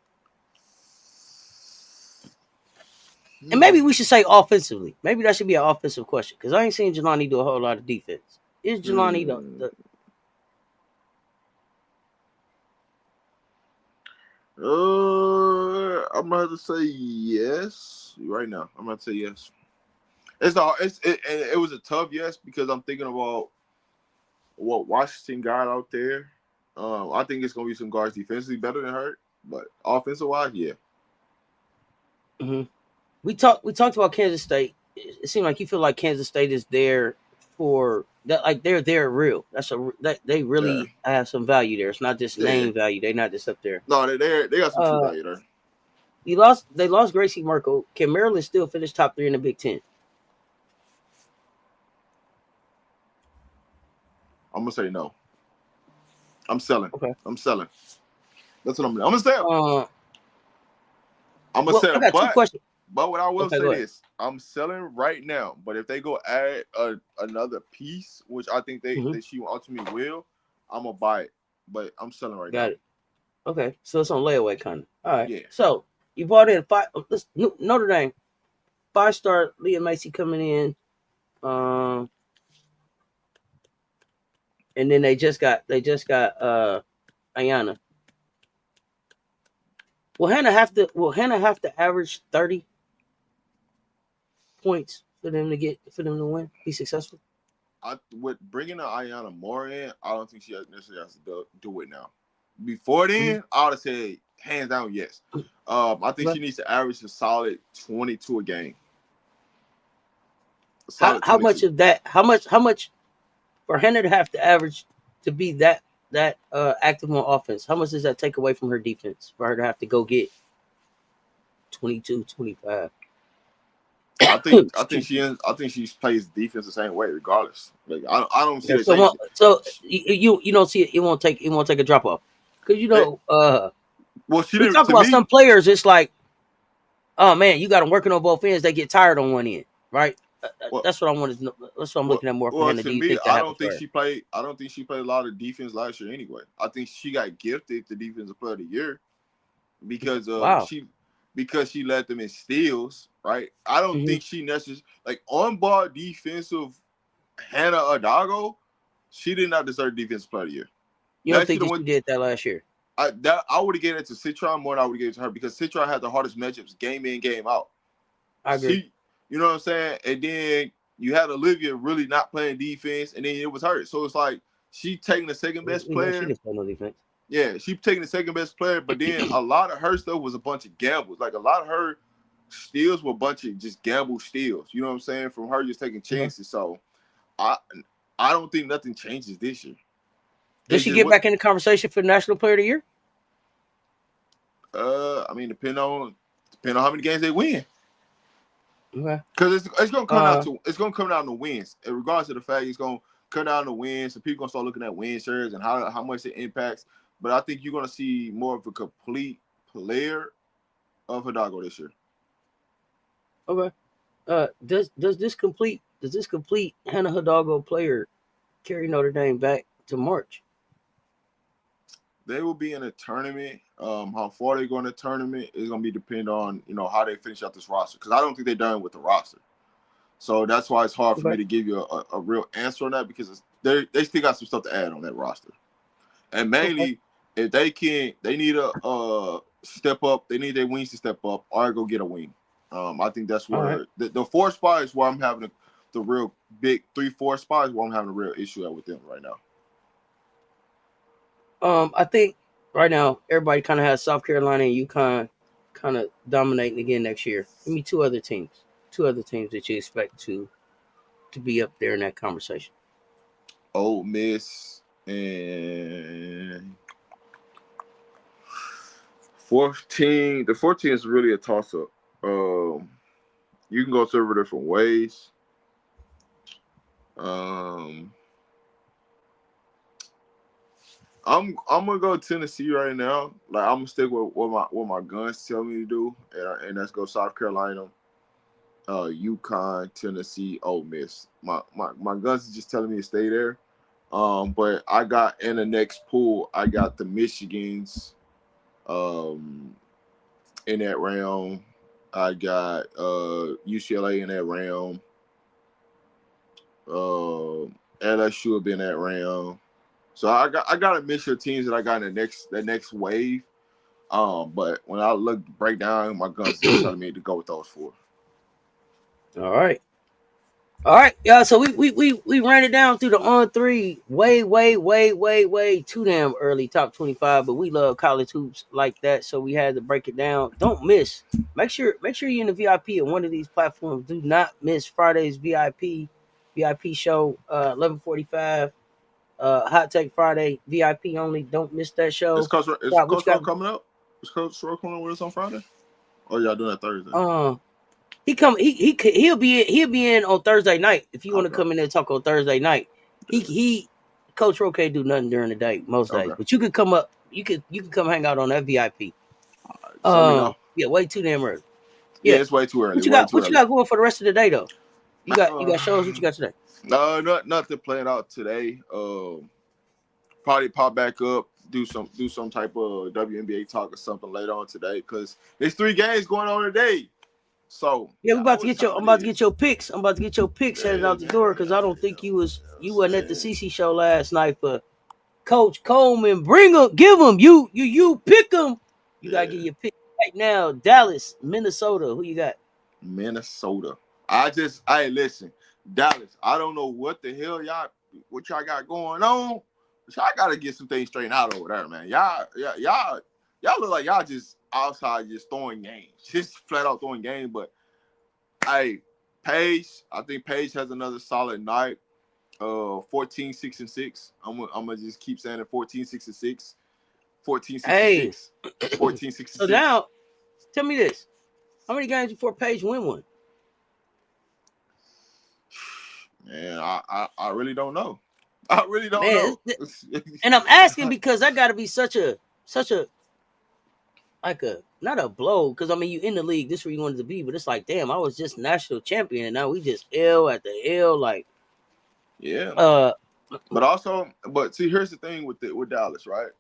And maybe we should say offensively. Maybe that should be an offensive question because I ain't seen Jelani do a whole lot of defense. Is Jelani the I'm gonna have to say yes right now. I'm gonna say yes. It was a tough yes because I'm thinking about what Washington got out there. I think it's gonna be some guards defensively better than Hurt, but offensive wise, yeah. Mm-hmm. We talked about Kansas State. It seemed like you feel like Kansas State is there for that, like they're real. That they really have some value there. It's not just name value. They're not just up there. No, they got some true value there. They lost Gracie Merkel. Can Maryland still finish top 3 in the Big Ten? I'm gonna say no. I'm selling. Okay. I'm selling. That's what I'm gonna say. I'm gonna well, say, I got two questions. But what I will say go is, I'm selling right now. But if they go add another piece, which I think that she ultimately will, I'm gonna buy it. But I'm selling right now. Got it. Okay, so it's on layaway kind of. All right. Yeah. So you bought in Notre Dame, 5-star Leah Macy coming in, and then they just got Ayanna. Will Hannah have to average 30 points for them to win, be successful? With bringing Ayanna Moore in, I don't think she necessarily has to do it now. Before then, I would have said hands down yes. I think she needs to average a solid 22 a game. How much of that? How much for Hannah to have to average to be that active on offense? How much does that take away from her defense for her to have to go get 22, 25? I think she plays defense the same way regardless. Like I don't see that. So you don't see it. It won't take a drop off because well, she didn't. We talk about some players. It's like, oh man, you got them working on both ends. They get tired on one end, right? That's what I wanted to know. That's what I'm looking at more for Hannah. Do you think that I don't think she played a lot of defense last year anyway. I think she got gifted the defensive player of the year because she led them in steals, right? I don't think she necessarily like on ball defensive Hannah Adago. She did not deserve defensive player of the year. You don't think she did that last year? I would have given it to Citron more than I would have given it to her because Citron had the hardest matchups game in, game out. I agree. You know what I'm saying? And then you had Olivia really not playing defense, and then it was hurt. So it's like she taking the second best player. She didn't play no defense. Yeah, she taking the second best player, but then a lot of her stuff was a bunch of gambles. Like a lot of her steals were a bunch of just gamble steals. You know what I'm saying? From her just taking chances. So I don't think nothing changes this year. Does she get back in the conversation for the National Player of the Year? I mean, depending on how many games they win. Okay. Because it's gonna come down to wins. In regards to the fact it's gonna come down to wins, so people gonna start looking at win shares and how much it impacts. But I think you're gonna see more of a complete player of Hidalgo this year. Okay. Does this complete Hannah Hidalgo player carry Notre Dame back to March? They will be in a tournament. How far they go in the tournament is going to be depend on how they finish out this roster. Because I don't think they're done with the roster. So that's why it's hard for me to give you a real answer on that because they still got some stuff to add on that roster. And mainly if they can, they need a step up. They need their wings to step up, or go get a wing. I think that's where the 4 spot is where I'm having the real big 3-4 spots where I'm having a real issue at with them right now. I think right now everybody kind of has South Carolina and UConn kind of dominating again next year. Give me two other teams that you expect to be up there in that conversation. Ole Miss and 14. The 14 is really a toss up. You can go several different ways. I'm gonna go Tennessee right now. Like I'm gonna stick with what my guns tell me to do, and let's go South Carolina, UConn, Tennessee, Ole Miss. My guns is just telling me to stay there. But I got in the next pool, I got the Michigans, in that round. I got UCLA in that round. LSU will be in that round. So I got a mixture of teams that I got in the next wave. But when I break down, my guns just telling me to go with those 4. All right. Yeah. So we ran it down through the On3 way too damn early top 25, but we love college hoops like that, so we had to break it down. Don't miss. Make sure you're in the VIP at one of these platforms. Do not miss Friday's VIP show, 11:45. Hot Take Friday, VIP only. Don't miss that show. Is Coach What you Rowe coming up? Is Coach Rowe coming up with us on Friday? Or y'all doing that Thursday? got? He'll be in on Thursday night if you want to come in there and talk on Thursday night. He Coach Rowe can't do nothing during the day most days, but you could come up. You could come hang out on that VIP. Let me know. Yeah, way too damn early. Yeah, it's way too early. What you got going for the rest of the day though? You got shows. What you got today? Nothing planned out today. Probably pop back up, do some type of WNBA talk or something later on today because there's 3 games going on today. So yeah, I'm about to get your picks. I'm about to get your picks headed out the door because I don't think you wasn't at the CC show last night for Coach Coleman. Give them. You pick them. You gotta get your pick right now. Dallas, Minnesota. Who you got? Minnesota. Listen, Dallas. I don't know what the hell y'all got going on. Y'all gotta get some things straightened out over there, man. Y'all look like y'all just outside just throwing games, just flat out throwing games. But hey, Paige, I think Paige has another solid night. 14-6-6. I'm gonna just keep saying it. 14-6-6. 14-6-6. 14-6-6. So now, tell me this: how many games before Paige win one? Man, I really don't know. I really don't know. And I'm asking because that got to be such a like a not a blow because I mean you in the league, this is where you wanted to be, but it's like damn, I was just national champion and now we just L at the L, like yeah. But see, here's the thing with Dallas, right?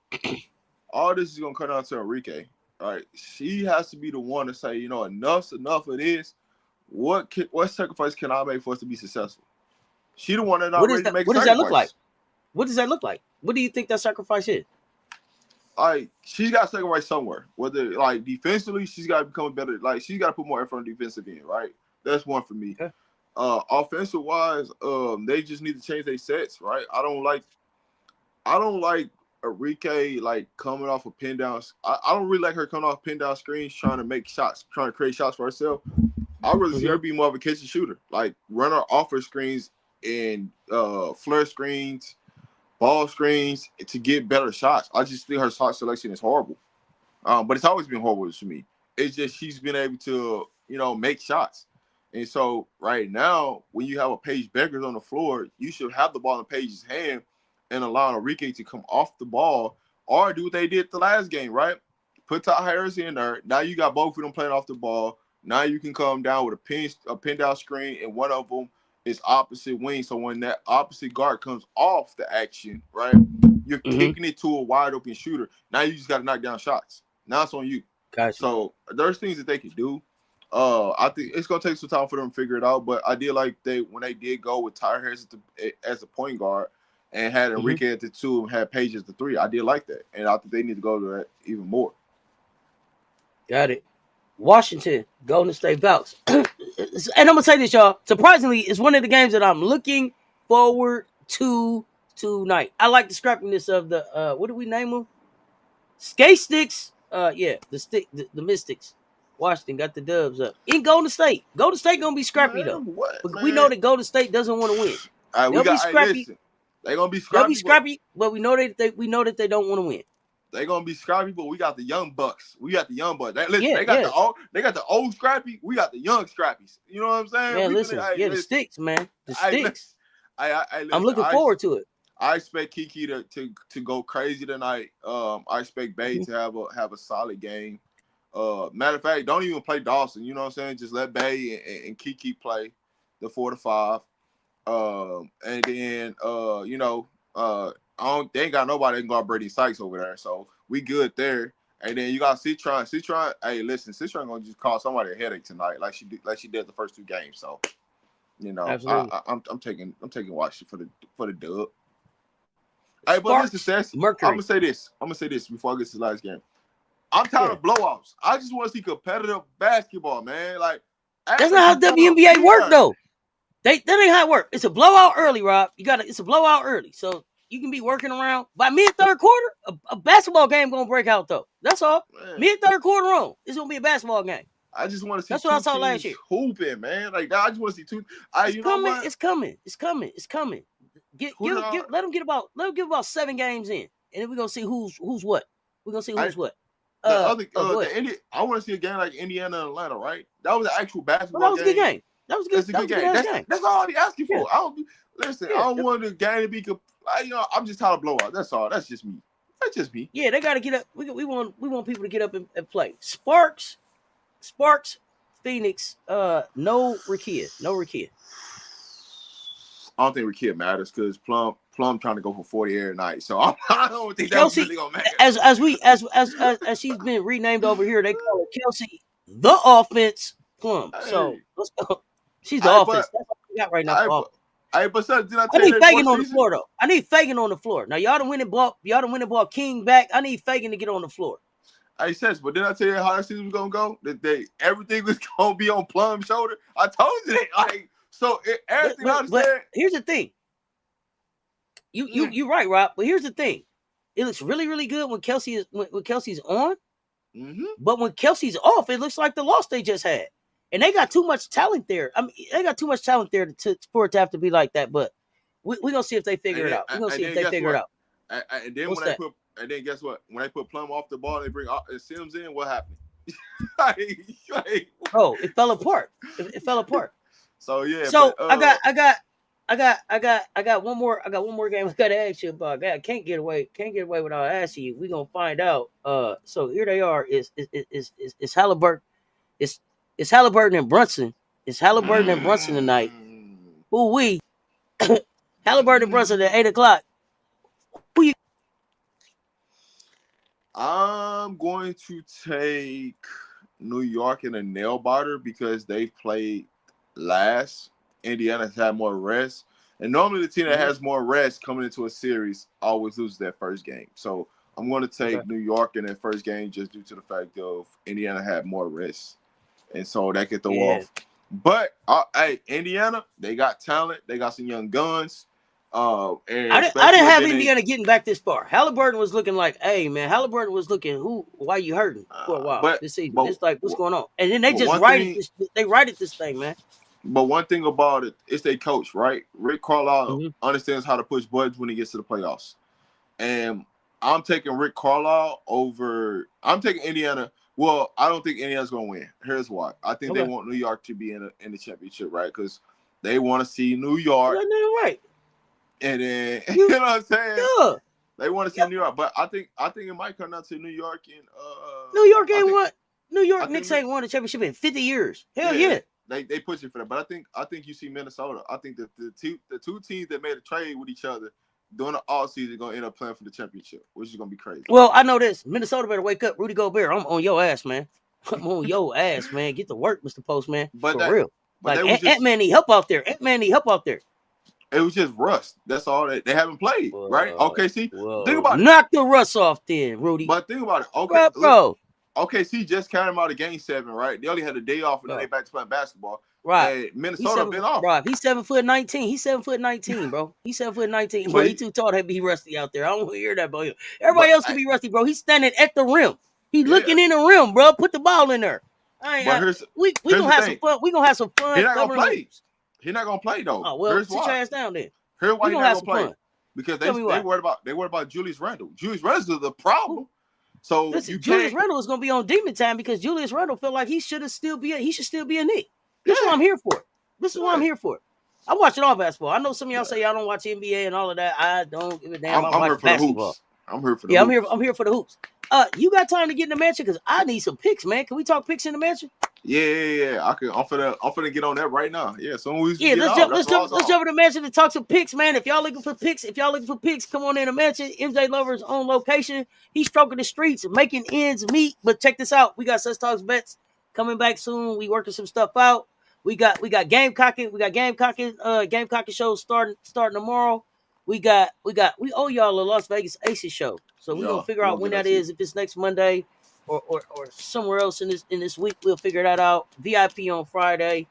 All this is gonna come down to Enrique, right? She has to be the one to say, enough's enough of this. What sacrifice can I make for us to be successful? She the one that not ready to make a sacrifice. What does that look like? What does that look like? What do you think that sacrifice is? Like she's got to sacrifice somewhere. Whether like defensively, she's got to become better. Like she's got to put more effort on defensive end, right? That's one for me. Okay. Offensive wise, they just need to change their sets, right? I don't like Enrique like coming off of pin downs. I don't really like her coming off pin down screens, trying to make shots, trying to create shots for herself. I'd rather see her be more of a kitchen shooter, like run her off her screens and flare screens, ball screens to get better shots. I just think her shot selection is horrible. But it's always been horrible to me. It's just she's been able to, make shots. And so right now, when you have a Paige Beckers on the floor, you should have the ball in Paige's hand and allow Enrique to come off the ball or do what they did the last game, right? Put Ty Harris in there. Now you got both of them playing off the ball. Now you can come down with a pin down screen, and one of them is opposite wing. So when that opposite guard comes off the action, right, you're kicking it to a wide open shooter. Now you just got to knock down shots. Now it's on you. Gotcha. So there's things that they can do. I think it's gonna take some time for them to figure it out. But I did like when they did go with Ty Harris as a point guard, and had Enrique at the 2 and had Page at the 3. I did like that, and I think they need to go to that even more. Got it. Washington, Golden State Bucks. And I'm gonna say this, y'all. Surprisingly, it's one of the games that I'm looking forward to tonight. I like the scrappiness of the what do we name them? Skate sticks. The Mystics. Washington got the dubs up in Golden State. Golden State gonna be scrappy though. But we know that Golden State doesn't want to win. They'll be scrappy. They're gonna be scrappy. They'll be scrappy, but we know that they don't want to win. They're gonna be scrappy, but we got the young bucks. We got the young bucks. They got the old scrappy. We got the young scrappies. You know what I'm saying? Man, the sticks, man. The sticks. I'm looking forward to it. I expect Kiki to go crazy tonight. I expect Bay to have a solid game. Matter of fact, don't even play Dawson. You know what I'm saying? Just let Bay and Kiki play the 4 to 5. And then they ain't got nobody that can guard Brady Sykes over there, so we good there. And then you got Citron. Hey, listen, Citron gonna just cause somebody a headache tonight, like she did the first 2 games. So, I'm taking Washington for the dub. Hey, but listen, Cess, I'm gonna say this before I get to the last game. I'm tired of blowouts. I just want to see competitive basketball, man. Like that's not how WNBA work, though. That ain't how it works. It's a blowout early, Rob. It's a blowout early, so you can be working around. By mid-third quarter, a basketball game gonna break out, though. That's all. Mid-third quarter on, it's gonna be a basketball game. I just want to see. That's what I saw last year. Hooping, man. Like I just want to see two. It's coming. Let them get about 7 games in, and then we're gonna see who's what. We're gonna see who's what. I want to see a game like Indiana and Atlanta, right? That was an actual basketball game. That was a good game. That was a good game. That's all I'm asking for. I don't want the game to be. I'm just tired of blowout. That's all. That's just me. Yeah, they got to get up. We want people to get up and play. Sparks, Phoenix. No Rakia. I don't think Rakia matters because Plum trying to go for 40 every night. So I don't think that's really gonna matter. As she's been renamed over here, they call her Kelsey the offense Plum. So let's go. She's the offense. That's what we got right now. I need Fagan on the floor though. I need Fagan on the floor. Now y'all done win and brought King back. I need Fagan to get on the floor. Hey, Cess, but didn't I tell you how that season was gonna go? That everything was gonna be on Plum's shoulder. I told you that. Everything I said. Here's the thing. You're right, Rob. But here's the thing. It looks really, really good when Kelsey's on. Mm-hmm. But when Kelsey's off, it looks like the loss they just had. And they got too much talent there. I mean, they got too much talent there for it to have to be like that. But we're gonna see if they figure it out. We're gonna see if they figure it out. And then guess what? When they put Plum off the ball, they bring Sims in. What happened? It fell apart. It fell apart. So yeah. So I got one more game I gotta ask you about. I can't get away without asking you. We're gonna find out. So here they are. It's Halliburton. It's Halliburton and Brunson. It's Halliburton and Brunson tonight. Who we? Halliburton and Brunson at 8:00. Who you? I'm going to take New York in a nail biter because they've played last. Indiana's had more rest. And normally the team that has more rest coming into a series always loses their first game. So I'm going to take New York in their first game just due to the fact of Indiana had more rest. And so that could throw off. But, Indiana, they got talent. They got some young guns. I didn't have Indiana getting back this far. Halliburton was looking like, hey, man, why you hurting for a while this season? It's like, what's going on? And then they just righted this thing, man. But one thing about it, it's their coach, right? Rick Carlisle understands how to push buttons when he gets to the playoffs. And I'm taking Rick Carlisle I'm taking Indiana. Well, I don't think Indiana's going to win. Here's why. I think they want New York to be in the championship, right? Because they want to see New York. Right. And then, you know what I'm saying? Yeah. They want to see New York. But I think it might come down to New York. And New York ain't won. New York Knicks ain't won a championship in 50 years. Hell yeah. They push it for that. But I think you see Minnesota. I think that the two teams that made a trade with each other during the offseason are going to end up playing for the championship, which is going to be crazy. Well, I know this. Minnesota better wake up. Rudy Gobert, I'm on your ass, man. I'm on your ass, man. Get to work, Mr. Postman. For real. Like, Ant-Man need help out there. It was just rust. That's all. They haven't played, right? OKC. Think about it. Knock the rust off then, Rudy. But think about it. Okay, bro. OKC just came out of Game 7, right? They only had a day off, and then they back to playing basketball. Right. And Minnesota been off. Bro, he's 7'19". He's 7'19", bro. He's 7'19". Bro, he too tall to be rusty out there. I don't want to hear that about him. Everybody else can be rusty, bro. He's standing at the rim. He's looking in the rim, bro. Put the ball in there. We gonna have some fun. We gonna have some fun. He's not gonna play. He's not gonna play though. Oh well, sit your ass down then. Here's why he's not gonna play. Fun. Because they worried about Julius Randle. Julius Randle is the problem. So listen, Julius Randle is gonna be on demon time because Julius Randle felt like he should still be a Knick. This is what I'm here for. This is what I'm here for. I watch it all basketball. I know some of y'all say y'all don't watch NBA and all of that. I don't give a damn. I'm here for basketball. The hoops. I'm here for the hoops. I'm here for the hoops. You got time to get in the mansion because I need some picks, man. Can we talk picks in the mansion? Yeah. I'm finna get on that right now. Yeah, so let's jump in the mansion and talk some picks, man. If y'all looking for picks, come on in the mansion. MJ Lover's on location. He's stroking the streets, making ends meet. But check this out. We got Cess Talks Bets coming back soon. We working some stuff out. We got Gamecocking. We got Gamecocking shows starting tomorrow. We owe y'all a Las Vegas Aces show. So we're gonna figure out when that is, if it's next Monday or somewhere else in this week. We'll figure that out. VIP on Friday.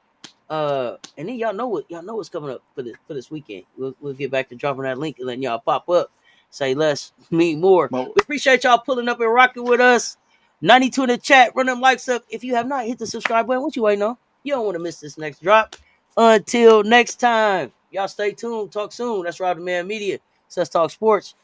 And then y'all know what's coming up for this weekend. We'll get back to dropping that link and letting y'all pop up. Say less, mean more. We appreciate y'all pulling up and rocking with us. 92 in the chat, run them likes up. If you have not hit the subscribe button, what you waiting on? You don't want to miss this next drop. Until next time, y'all stay tuned. Talk soon. That's Rob the Man Media. Cess Talk Sports.